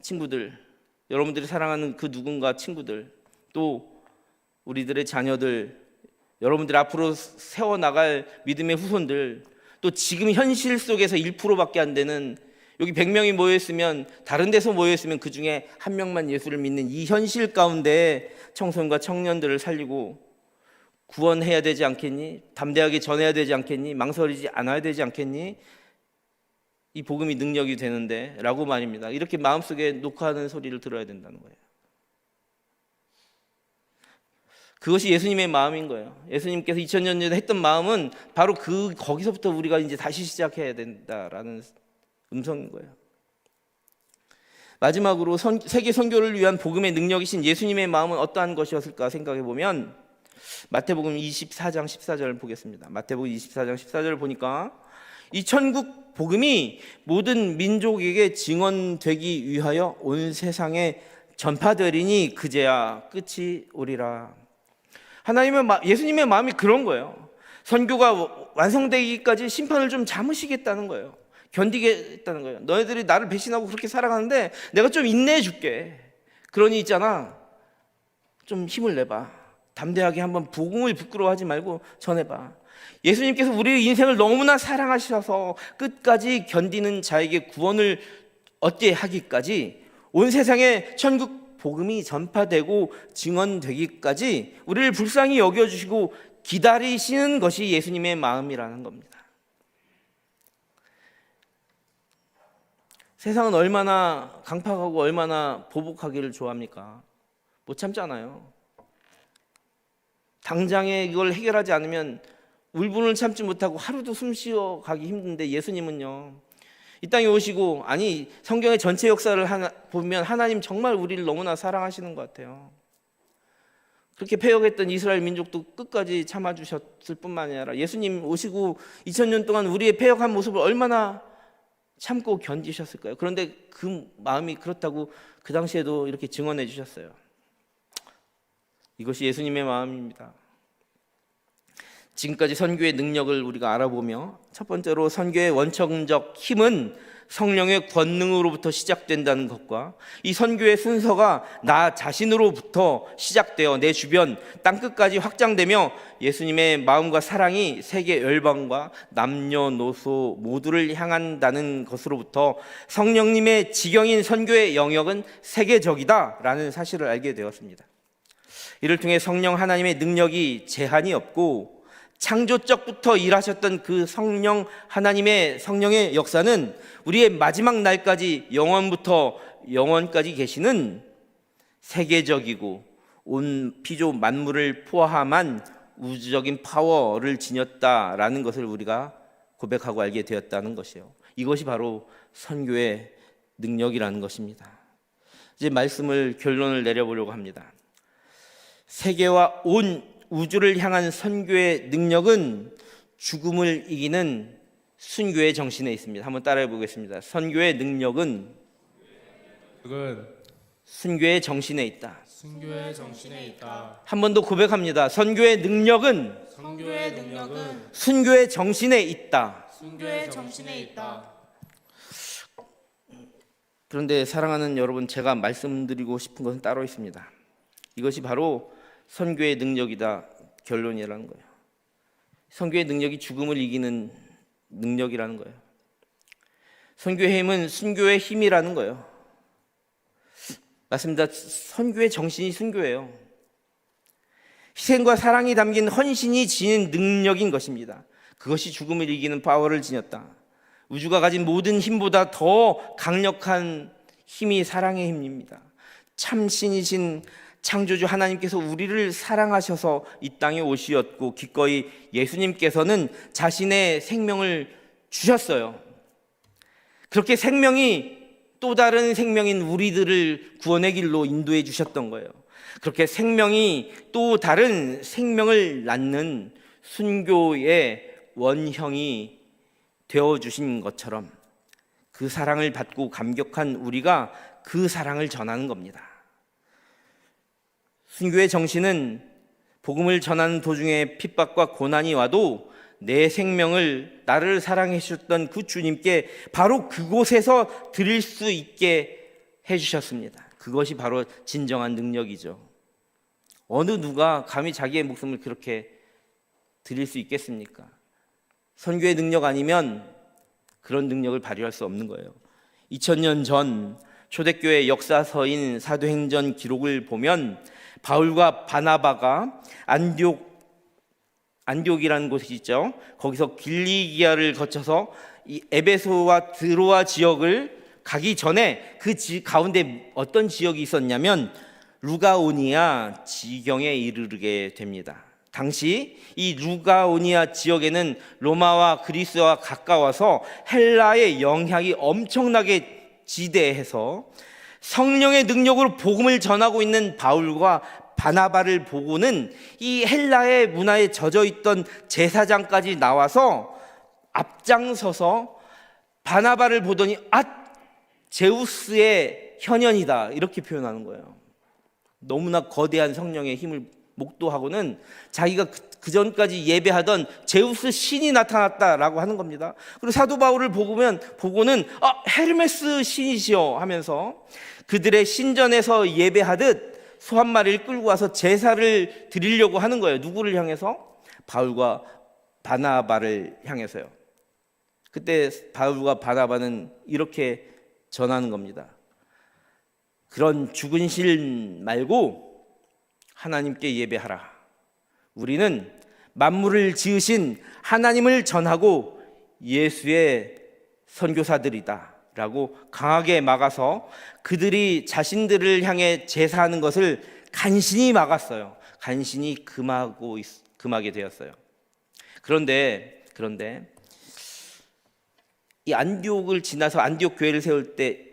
친구들, 여러분들이 사랑하는 그 누군가 친구들, 또 우리들의 자녀들, 여러분들 앞으로 세워나갈 믿음의 후손들, 또 지금 현실 속에서 1%밖에 안 되는, 여기 100명이 모여있으면, 다른 데서 모여있으면 그 중에 한 명만 예수를 믿는 이 현실 가운데 청소년과 청년들을 살리고 구원해야 되지 않겠니? 담대하게 전해야 되지 않겠니? 망설이지 않아야 되지 않겠니? 이 복음이 능력이 되는데 라고 말입니다. 이렇게 마음속에 녹화하는 소리를 들어야 된다는 거예요. 그것이 예수님의 마음인 거예요. 예수님께서 2000년 전에 했던 마음은 바로 거기서부터 우리가 이제 다시 시작해야 된다라는 음성인 거예요. 마지막으로 세계 선교를 위한 복음의 능력이신 예수님의 마음은 어떠한 것이었을까 생각해 보면, 마태복음 24장 14절을 보겠습니다. 마태복음 24장 14절을 보니까 이 천국 복음이 모든 민족에게 증언되기 위하여 온 세상에 전파되리니 그제야 끝이 오리라. 예수님의 마음이 그런 거예요. 선교가 완성되기까지 심판을 좀 참으시겠다는 거예요. 견디겠다는 거예요. 너희들이 나를 배신하고 그렇게 살아가는데 내가 좀 인내해 줄게. 그러니 있잖아, 좀 힘을 내봐. 담대하게 한번 복음을 부끄러워하지 말고 전해봐. 예수님께서 우리의 인생을 너무나 사랑하셔서 끝까지 견디는 자에게 구원을 얻게 하기까지 온 세상에 천국 복음이 전파되고 증언되기까지 우리를 불쌍히 여겨주시고 기다리시는 것이 예수님의 마음이라는 겁니다. 세상은 얼마나 강팍하고 얼마나 보복하기를 좋아합니까? 못 참잖아요. 당장에 이걸 해결하지 않으면 울분을 참지 못하고 하루도 숨 쉬어 가기 힘든데 예수님은요, 이 땅에 오시고, 아니 성경의 전체 역사를 보면 하나님 정말 우리를 너무나 사랑하시는 것 같아요. 그렇게 패역했던 이스라엘 민족도 끝까지 참아주셨을 뿐만 아니라 예수님 오시고 2000년 동안 우리의 패역한 모습을 얼마나 참고 견디셨을까요? 그런데 그 마음이 그렇다고 그 당시에도 이렇게 증언해 주셨어요. 이것이 예수님의 마음입니다. 지금까지 선교의 능력을 우리가 알아보며, 첫 번째로 선교의 원천적 힘은 성령의 권능으로부터 시작된다는 것과, 이 선교의 순서가 나 자신으로부터 시작되어 내 주변 땅끝까지 확장되며 예수님의 마음과 사랑이 세계 열방과 남녀노소 모두를 향한다는 것으로부터 성령님의 지경인 선교의 영역은 세계적이다라는 사실을 알게 되었습니다. 이를 통해 성령 하나님의 능력이 제한이 없고 창조적부터 일하셨던 그 성령 하나님의 성령의 역사는 우리의 마지막 날까지 영원부터 영원까지 계시는 세계적이고 온 피조 만물을 포함한 우주적인 파워를 지녔다라는 것을 우리가 고백하고 알게 되었다는 것이에요. 이것이 바로 선교의 능력이라는 것입니다. 이제 말씀을 결론을 내려보려고 합니다. 세계와 온 우주를 향한 선교의 능력은 죽음을 이기는 순교의 정신에 있습니다. 한번 따라해 보겠습니다. 선교의 능력은 순교의 정신에 있다. 순교의 정신에 있다. 한 번 더 고백합니다. 선교의 능력은 선교의 능력은 순교의 정신에 있다. 순교의 정신에 있다. 그런데 사랑하는 여러분, 제가 말씀드리고 싶은 것은 따로 있습니다. 이것이 바로 선교의 능력이다 결론이라는 거예요. 선교의 능력이 죽음을 이기는 능력이라는 거예요. 선교의 힘은 순교의 힘이라는 거예요. 맞습니다. 선교의 정신이 순교예요. 희생과 사랑이 담긴 헌신이 지닌 능력인 것입니다. 그것이 죽음을 이기는 파워를 지녔다. 우주가 가진 모든 힘보다 더 강력한 힘이 사랑의 힘입니다. 참신이신 창조주 하나님께서 우리를 사랑하셔서 이 땅에 오시었고, 기꺼이 예수님께서는 자신의 생명을 주셨어요. 그렇게 생명이 또 다른 생명인 우리들을 구원의 길로 인도해 주셨던 거예요. 그렇게 생명이 또 다른 생명을 낳는 순교의 원형이 되어주신 것처럼 그 사랑을 받고 감격한 우리가 그 사랑을 전하는 겁니다. 순교의 정신은 복음을 전하는 도중에 핍박과 고난이 와도 내 생명을, 나를 사랑해 주셨던 그 주님께 바로 그곳에서 드릴 수 있게 해주셨습니다. 그것이 바로 진정한 능력이죠. 어느 누가 감히 자기의 목숨을 그렇게 드릴 수 있겠습니까? 선교의 능력 아니면 그런 능력을 발휘할 수 없는 거예요. 2000년 전 초대교회 역사서인 사도행전 기록을 보면 바울과 바나바가 안디옥이라는 곳이 있죠. 거기서 길리기아를 거쳐서 이 에베소와 드로아 지역을 가기 전에 그 가운데 어떤 지역이 있었냐면 루가오니아 지경에 이르게 됩니다. 당시 이 루가오니아 지역에는 로마와 그리스와 가까워서 헬라의 영향이 엄청나게 지대해서 성령의 능력으로 복음을 전하고 있는 바울과 바나바를 보고는 이 헬라의 문화에 젖어 있던 제사장까지 나와서 앞장서서 바나바를 보더니 제우스의 현현이다, 이렇게 표현하는 거예요. 너무나 거대한 성령의 힘을 목도하고는 자기가 그 전까지 예배하던 제우스 신이 나타났다라고 하는 겁니다. 그리고 사도 바울을 보고는 헤르메스 신이시여 하면서 그들의 신전에서 예배하듯 소 한 마리를 끌고 와서 제사를 드리려고 하는 거예요. 누구를 향해서? 바울과 바나바를 향해서요. 그때 바울과 바나바는 이렇게 전하는 겁니다. 그런 죽은 실 말고 하나님께 예배하라. 우리는 만물을 지으신 하나님을 전하고 예수의 선교사들이다 라고 강하게 막아서 그들이 자신들을 향해 제사하는 것을 간신히 막았어요. 간신히 금하게 되었어요. 그런데 이 안디옥을 지나서 안디옥 교회를 세울 때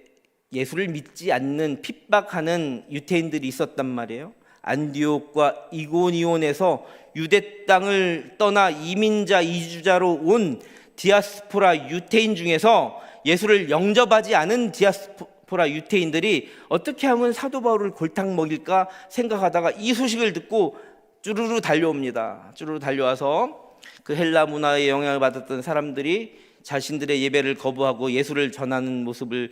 예수를 믿지 않는 핍박하는 유대인들이 있었단 말이에요. 안디옥과 이고니온에서 유대 땅을 떠나 이민자 이주자로 온 디아스포라 유태인 중에서 예수를 영접하지 않은 디아스포라 유태인들이 어떻게 하면 사도 바울을 골탕 먹일까 생각하다가 이 소식을 듣고 쭈루루 달려옵니다. 쭈루루 달려와서 그 헬라 문화에 영향을 받았던 사람들이 자신들의 예배를 거부하고 예수를 전하는 모습을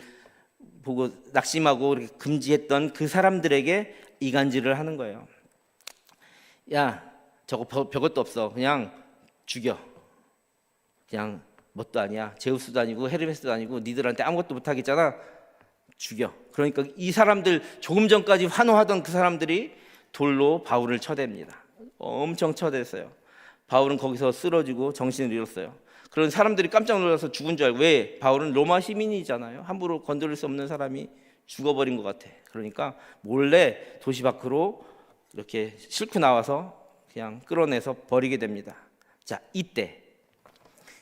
보고 낙심하고 금지했던 그 사람들에게 이간질을 하는 거예요. 야, 저거 별것도 없어. 그냥 죽여. 그냥 뭣도 아니야. 제우스도 아니고 헤르메스도 아니고 니들한테 아무것도 못하겠잖아. 죽여. 그러니까 이 사람들, 조금 전까지 환호하던 그 사람들이 돌로 바울을 쳐댑니다. 엄청 쳐댔어요. 바울은 거기서 쓰러지고 정신을 잃었어요. 그런 사람들이 깜짝 놀라서 죽은 줄 알고, 왜? 바울은 로마 시민이잖아요. 함부로 건드릴 수 없는 사람이 죽어버린 것 같아. 그러니까 몰래 도시 밖으로 이렇게 싣고 나와서 그냥 끌어내서 버리게 됩니다. 자, 이때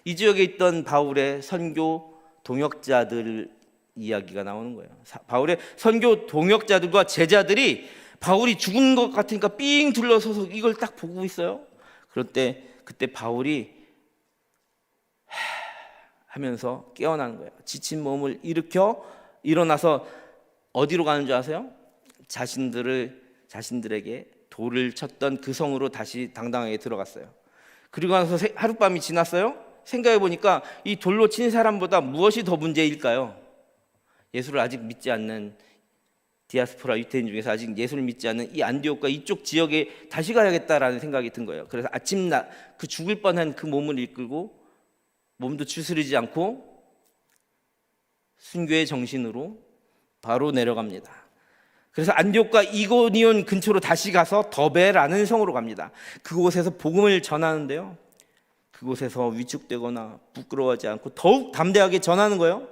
이 지역에 있던 바울의 선교 동역자들 이야기가 나오는 거예요. 바울의 선교 동역자들과 제자들이 바울이 죽은 것 같으니까 삥 둘러서서 이걸 딱 보고 있어요. 그때 바울이 하면서 깨어나는 거예요. 지친 몸을 일어나서 어디로 가는 줄 아세요? 자신들에게 돌을 쳤던 그 성으로 다시 당당하게 들어갔어요. 그리고 나서 하룻밤이 지났어요. 생각해 보니까 이 돌로 친 사람보다 무엇이 더 문제일까요? 예수를 아직 믿지 않는 디아스포라 유태인 중에서 아직 예수를 믿지 않는 이 안디옥과 이쪽 지역에 다시 가야겠다라는 생각이 든 거예요. 그래서 그 죽을 뻔한 그 몸을 이끌고 몸도 추스리지 않고 순교의 정신으로 바로 내려갑니다. 그래서 안디옥과 이고니온 근처로 다시 가서 더베라는 성으로 갑니다. 그곳에서 복음을 전하는데요, 그곳에서 위축되거나 부끄러워하지 않고 더욱 담대하게 전하는 거예요.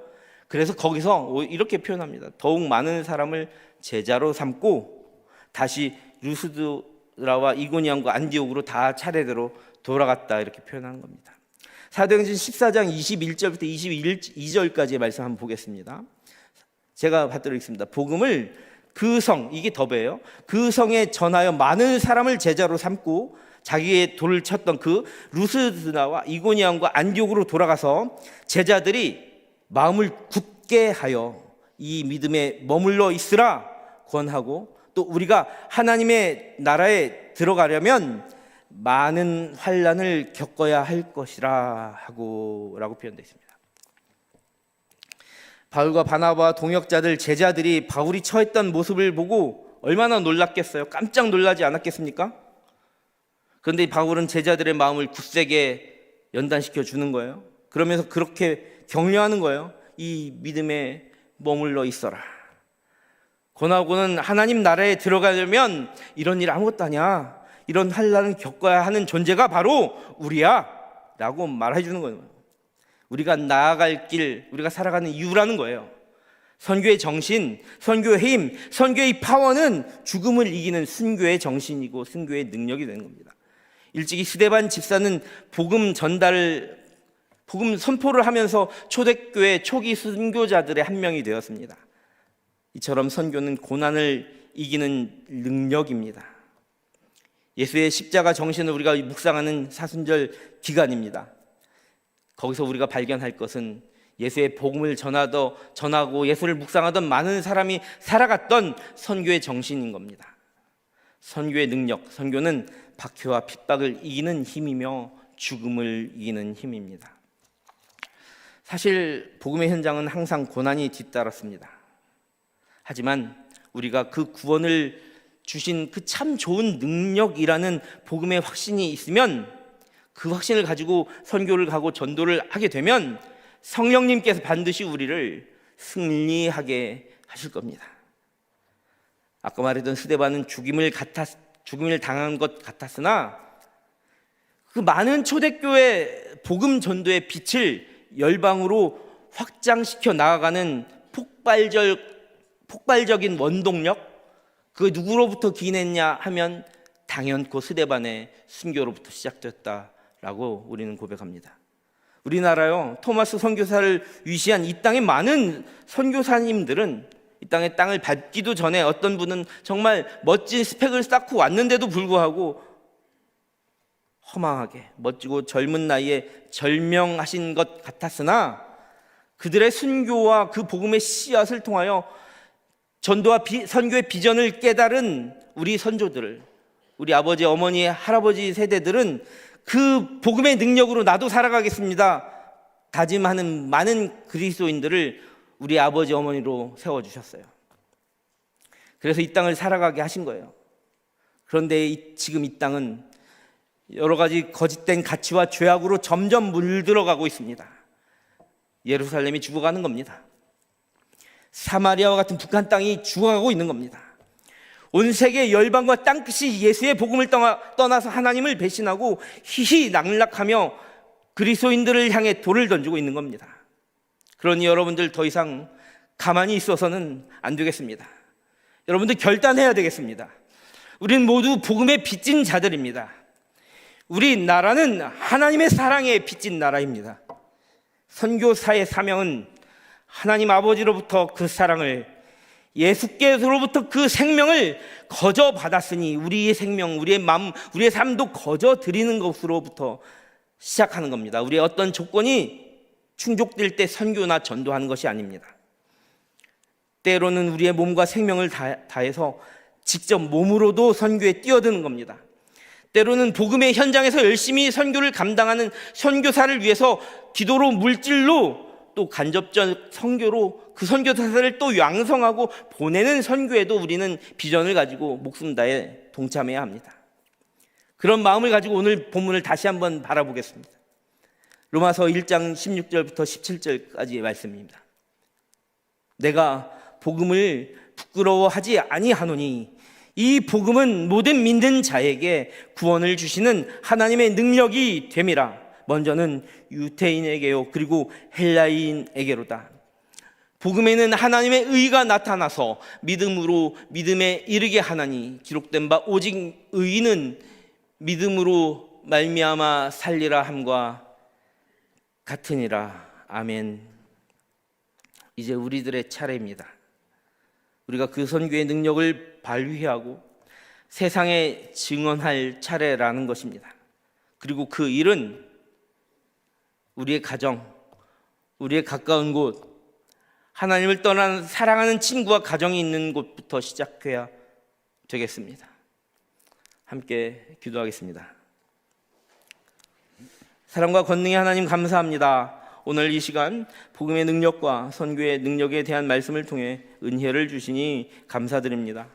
그래서 거기서 이렇게 표현합니다. 더욱 많은 사람을 제자로 삼고 다시 루스드라와 이고니온과 안디옥으로 다 차례대로 돌아갔다, 이렇게 표현하는 겁니다. 사도행전 14장 21절부터 22절까지의 말씀 한번 보겠습니다. 제가 받들겠습니다. 복음을 그 성, 이게 더베예요. 그 성에 전하여 많은 사람을 제자로 삼고 자기의 돌을 쳤던 그 루스드나와 이고니온과 안디옥으로 돌아가서 제자들이 마음을 굳게 하여 이 믿음에 머물러 있으라 권하고, 또 우리가 하나님의 나라에 들어가려면 많은 환난을 겪어야 할 것이라 라고 표현되어 있습니다. 바울과 바나바와 동역자들, 제자들이 바울이 처했던 모습을 보고 얼마나 놀랐겠어요? 깜짝 놀라지 않았겠습니까? 그런데 바울은 제자들의 마음을 굳세게 연단시켜 주는 거예요. 그러면서 그렇게 격려하는 거예요. 이 믿음에 머물러 있어라. 권하고는 하나님 나라에 들어가려면 이런 일 아무것도 아니야. 이런 환난을 겪어야 하는 존재가 바로 우리야 라고 말해 주는 거예요. 우리가 나아갈 길, 우리가 살아가는 이유라는 거예요. 선교의 정신, 선교의 힘, 선교의 파워는 죽음을 이기는 순교의 정신이고 순교의 능력이 되는 겁니다. 일찍이 스데반 집사는 복음 선포를 하면서 초대교회 초기 순교자들의 한 명이 되었습니다. 이처럼 선교는 고난을 이기는 능력입니다. 예수의 십자가 정신을 우리가 묵상하는 사순절 기간입니다. 거기서 우리가 발견할 것은 예수의 복음을 전하고 예수를 묵상하던 많은 사람이 살아갔던 선교의 정신인 겁니다. 선교의 능력, 선교는 박해와 핍박을 이기는 힘이며 죽음을 이기는 힘입니다. 사실 복음의 현장은 항상 고난이 뒤따랐습니다. 하지만 우리가 그 구원을 주신 그 참 좋은 능력이라는 복음의 확신이 있으면, 그 확신을 가지고 선교를 가고 전도를 하게 되면 성령님께서 반드시 우리를 승리하게 하실 겁니다. 아까 말했던 스데반은 죽임을 당한 것 같았으나 그 많은 초대교회 복음 전도의 빛을 열방으로 확장시켜 나아가는 폭발적인 원동력, 그 누구로부터 기인했냐 하면 당연코 스데반의 순교로부터 시작됐다라고 우리는 고백합니다. 우리나라요, 토마스 선교사를 위시한 이 땅의 많은 선교사님들은 이 땅의 땅을 밟기도 전에 어떤 분은 정말 멋진 스펙을 쌓고 왔는데도 불구하고 허망하게 멋지고 젊은 나이에 절명하신 것 같았으나 그들의 순교와 그 복음의 씨앗을 통하여 전도와 선교의 비전을 깨달은 우리 선조들을, 우리 아버지, 어머니, 할아버지 세대들은 그 복음의 능력으로 나도 살아가겠습니다 다짐하는 많은 그리스도인들을 우리 아버지, 어머니로 세워주셨어요. 그래서 이 땅을 살아가게 하신 거예요. 그런데 지금 이 땅은 여러 가지 거짓된 가치와 죄악으로 점점 물들어가고 있습니다. 예루살렘이 죽어가는 겁니다. 사마리아와 같은 북한 땅이 죽어가고 있는 겁니다. 온 세계 열방과 땅끝이 예수의 복음을 떠나서 하나님을 배신하고 희희낙락하며 그리스도인들을 향해 돌을 던지고 있는 겁니다. 그러니 여러분들 더 이상 가만히 있어서는 안 되겠습니다. 여러분들 결단해야 되겠습니다. 우린 모두 복음에 빚진 자들입니다. 우리 나라는 하나님의 사랑에 빚진 나라입니다. 선교사의 사명은 하나님 아버지로부터 그 사랑을, 예수께서로부터 그 생명을 거저 받았으니 우리의 생명, 우리의 마음, 우리의 삶도 거저 드리는 것으로부터 시작하는 겁니다. 우리의 어떤 조건이 충족될 때 선교나 전도하는 것이 아닙니다. 때로는 우리의 몸과 생명을 다해서 직접 몸으로도 선교에 뛰어드는 겁니다. 때로는 복음의 현장에서 열심히 선교를 감당하는 선교사를 위해서 기도로, 물질로, 또 간접적 선교로 그 선교사를 또 양성하고 보내는 선교에도 우리는 비전을 가지고 목숨 다해 동참해야 합니다. 그런 마음을 가지고 오늘 본문을 다시 한번 바라보겠습니다. 로마서 1장 16절부터 17절까지의 말씀입니다. 내가 복음을 부끄러워하지 아니하노니 이 복음은 모든 믿는 자에게 구원을 주시는 하나님의 능력이 됨이라. 먼저는 유태인에게요, 그리고 헬라인에게로다. 복음에는 하나님의 의가 나타나서 믿음으로 믿음에 이르게 하나니 기록된 바 오직 의인은 믿음으로 말미암아 살리라 함과 같으니라. 아멘. 이제 우리들의 차례입니다. 우리가 그 선교의 능력을 발휘하고 세상에 증언할 차례라는 것입니다. 그리고 그 일은 우리의 가정, 우리의 가까운 곳, 하나님을 떠난 사랑하는 친구와 가정이 있는 곳부터 시작해야 되겠습니다. 함께 기도하겠습니다. 사랑과 권능의 하나님 감사합니다. 오늘 이 시간 복음의 능력과 선교의 능력에 대한 말씀을 통해 은혜를 주시니 감사드립니다.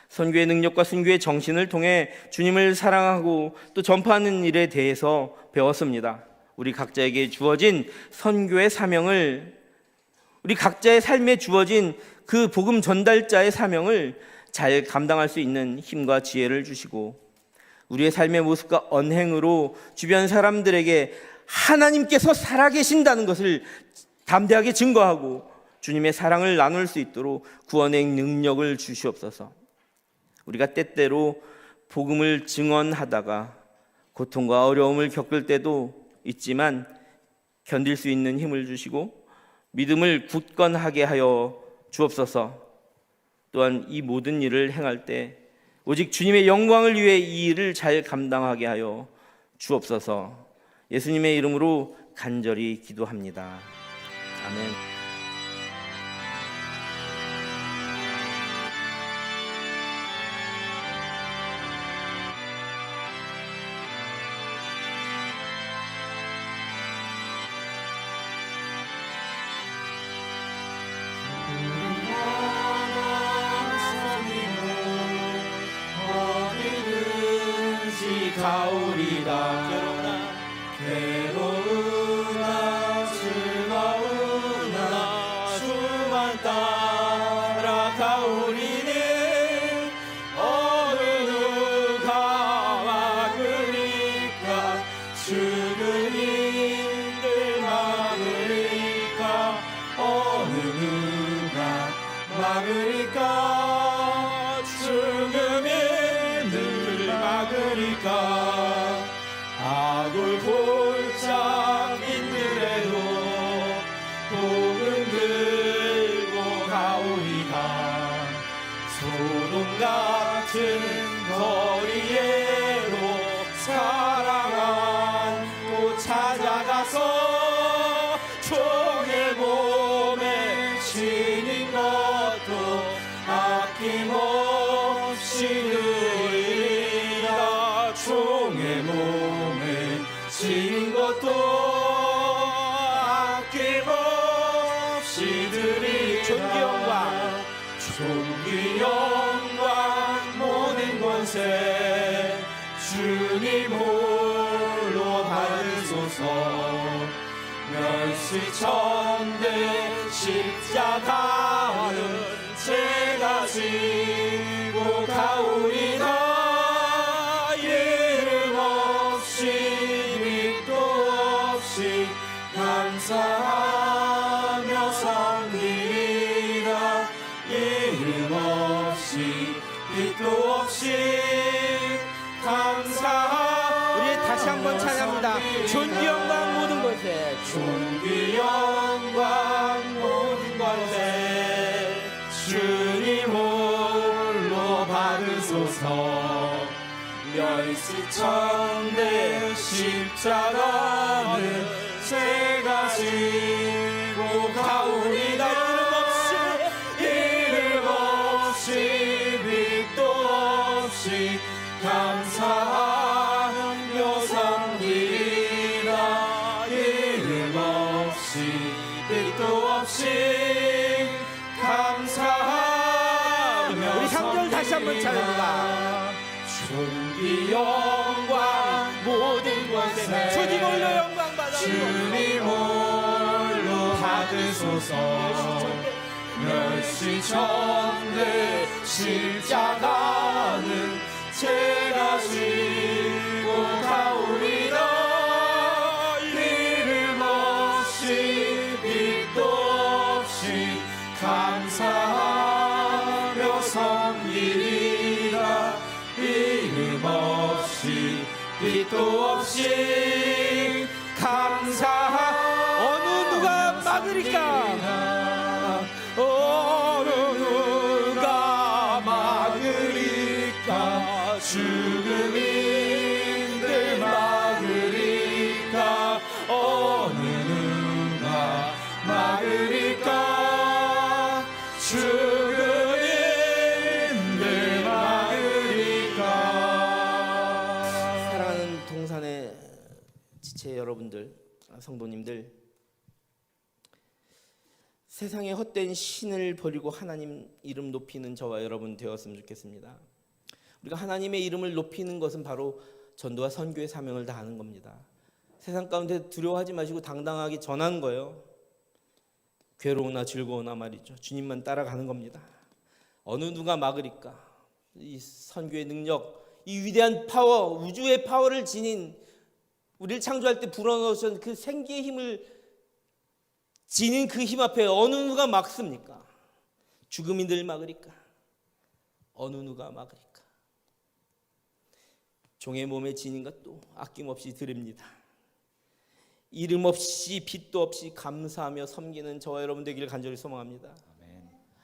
선교의 능력과 순교의 정신을 통해 주님을 사랑하고 또 전파하는 일에 대해서 배웠습니다. 우리 각자에게 주어진 선교의 사명을, 우리 각자의 삶에 주어진 그 복음 전달자의 사명을 잘 감당할 수 있는 힘과 지혜를 주시고 우리의 삶의 모습과 언행으로 주변 사람들에게 하나님께서 살아계신다는 것을 담대하게 증거하고 주님의 사랑을 나눌 수 있도록 구원의 능력을 주시옵소서. 우리가 때때로 복음을 증언하다가 고통과 어려움을 겪을 때도 있지만 견딜 수 있는 힘을 주시고 믿음을 굳건하게 하여 주옵소서. 또한 이 모든 일을 행할 때 오직 주님의 영광을 위해 이 일을 잘 감당하게 하여 주옵소서. 예수님의 이름으로 간절히 기도합니다. 아멘. 가오리다. 괴로우나 즐거우나 주만 따라 가오리니 죽음인들 막으리까 어느 누가 막으리까 죽음인들 막으리까 아굴 골짜기들에도 복음 들고 가오리다 소돔 같은 거리에도 사랑하고 찾아가서 종의 몸에 지닌 것도 아낌없이 드리라 종의 몸에 지닌 것도 아낌없이 드리라 존귀 영광 모든 권세 주님 홀로 받으소서 멸시천대 십자가는 제가 지고 가오리다 이름 없이 빛도 없이 감사하며 섬기리라 이름 없이 빛도 없이 감사하며 우리 다시 한번 찬양합니다. 존귀 영광 모든 것에 존귀 영광 모든 것에 주님 홀로 받으소서 멸시천대 십자가는 제가 지고 가오리다 이름 없이 빛도 없이 감사하며 섬기리라 이름 없이 빛도 없이 감사하며 우리 3절 다시 한번 찬양합니다. 존귀 영광 모든 것에 주님 홀로 영광 받아 주님 홀로 받으소서 멸시천대 십자가는 제가 지고 가오리다 이름 없이 빛도 없이 감사하며 섬기리라 이름 없이 빛도 없이 감사하 어느 누가 막으리까 어느 누가 막으리까 죽음인들 막으리까 어느 누가 막으리까 죽음인들 막으리까 사랑하는 동산의 지체 여러분들, 성도님들, 세상의 헛된 신을 버리고 하나님 이름 높이는 저와 여러분 되었으면 좋겠습니다. 우리가 하나님의 이름을 높이는 것은 바로 전도와 선교의 사명을 다하는 겁니다. 세상 가운데 두려워하지 마시고 당당하게 전하는 거예요. 괴로우나 즐거우나 말이죠. 주님만 따라가는 겁니다. 어느 누가 막으리까? 이 선교의 능력, 이 위대한 파워, 우주의 파워를 지닌 우리를 창조할 때 불어넣으신 그 생기의 힘을 지닌 그 힘 앞에 어느 누가 막습니까? 죽음인들 막으리까? 어느 누가 막으리까? 종의 몸에 지닌 것도 아낌없이 드립니다. 이름 없이 빛도 없이 감사하며 섬기는 저와 여러분 되기를 간절히 소망합니다.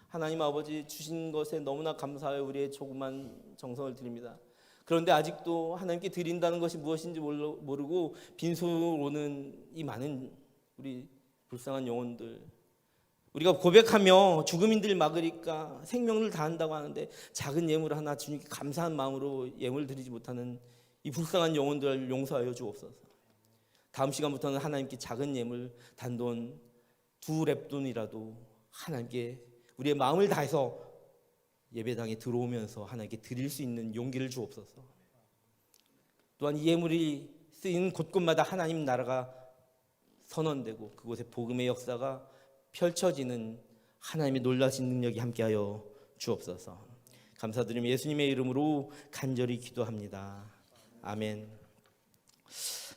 하나님 아버지 주신 것에 너무나 감사하여 우리의 조그만 정성을 드립니다. 그런데 아직도 하나님께 드린다는 것이 무엇인지 모르고 빈손으로 오는 이 많은 우리 불쌍한 영혼들, 우리가 고백하며 죽음인들 막으리까 생명을 다한다고 하는데 작은 예물 하나 주님께 감사한 마음으로 예물 드리지 못하는 이 불쌍한 영혼들을 용서하여 주옵소서. 다음 시간부터는 하나님께 작은 예물 단돈 2렙돈이라도 하나님께 우리의 마음을 다해서 예배당에 들어오면서 하나님께 드릴 수 있는 용기를 주옵소서. 또한 이 예물이 쓰이는 곳곳마다 하나님 나라가 선언되고 그곳에 복음의 역사가 펼쳐지는 하나님의 놀라신 능력이 함께하여 주옵소서. 감사드리며 예수님의 이름으로 간절히 기도합니다. 아멘.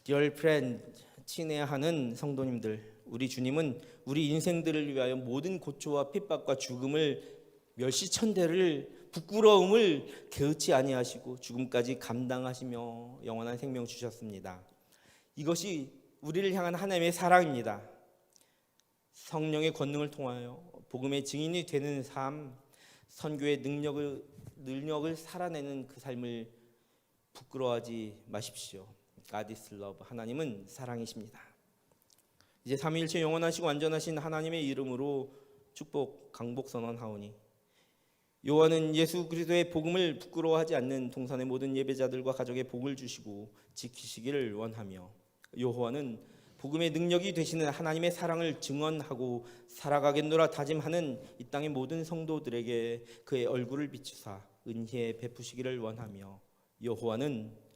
Dear friend, 친애하는 성도님들, 우리 주님은 우리 인생들을 위하여 모든 고초와 핍박과 죽음을 멸시천대를 부끄러움을 개의치 아니하시고 죽음까지 감당하시며 영원한 생명 주셨습니다. 이것이 우리를 향한 하나님의 사랑입니다. 성령의 권능을 통하여 복음의 증인이 되는 삶, 선교의 능력을 살아내는 그 삶을 부끄러워하지 마십시오. God is love. 하나님은 사랑이십니다. 이제 삼위일체 영원하시고 완전하신 하나님의 이름으로 축복 강복 선언하오니 요한은 예수 그리스도의 복음을 부끄러워하지 않는 동산의 모든 예배자들과 가족의 복을 주시고 지키시기를 원하며 여호와는 복음의 능력이 되시는 하나님의 사랑을 증언하고 살아가겠노라 다짐하는 이 땅의 모든 성도들에게 그의 얼굴을 비추사 은혜 베푸시기를 원하며 여호와는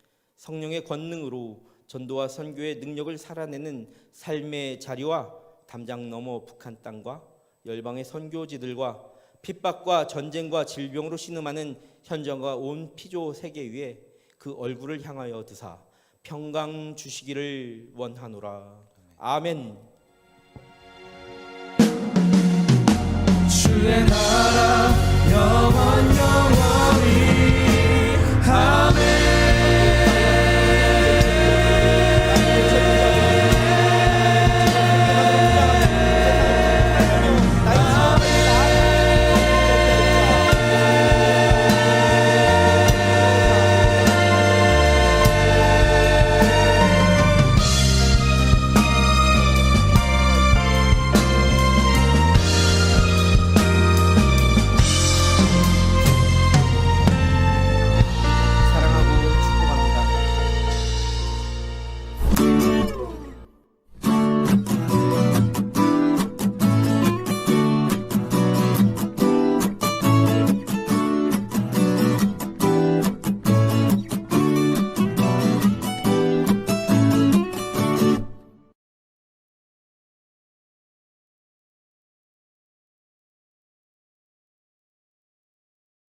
성령의 권능으로 전도와 선교의 능력을 살아내는 삶의 자리와 담장 너머 북한 땅과 열방의 선교지들과 핍박과 전쟁과 질병으로 신음하는 현장과 온 피조 세계 위에 그 얼굴을 향하여 드사 평강 주시기를 원하노라. 아멘. 주의 나라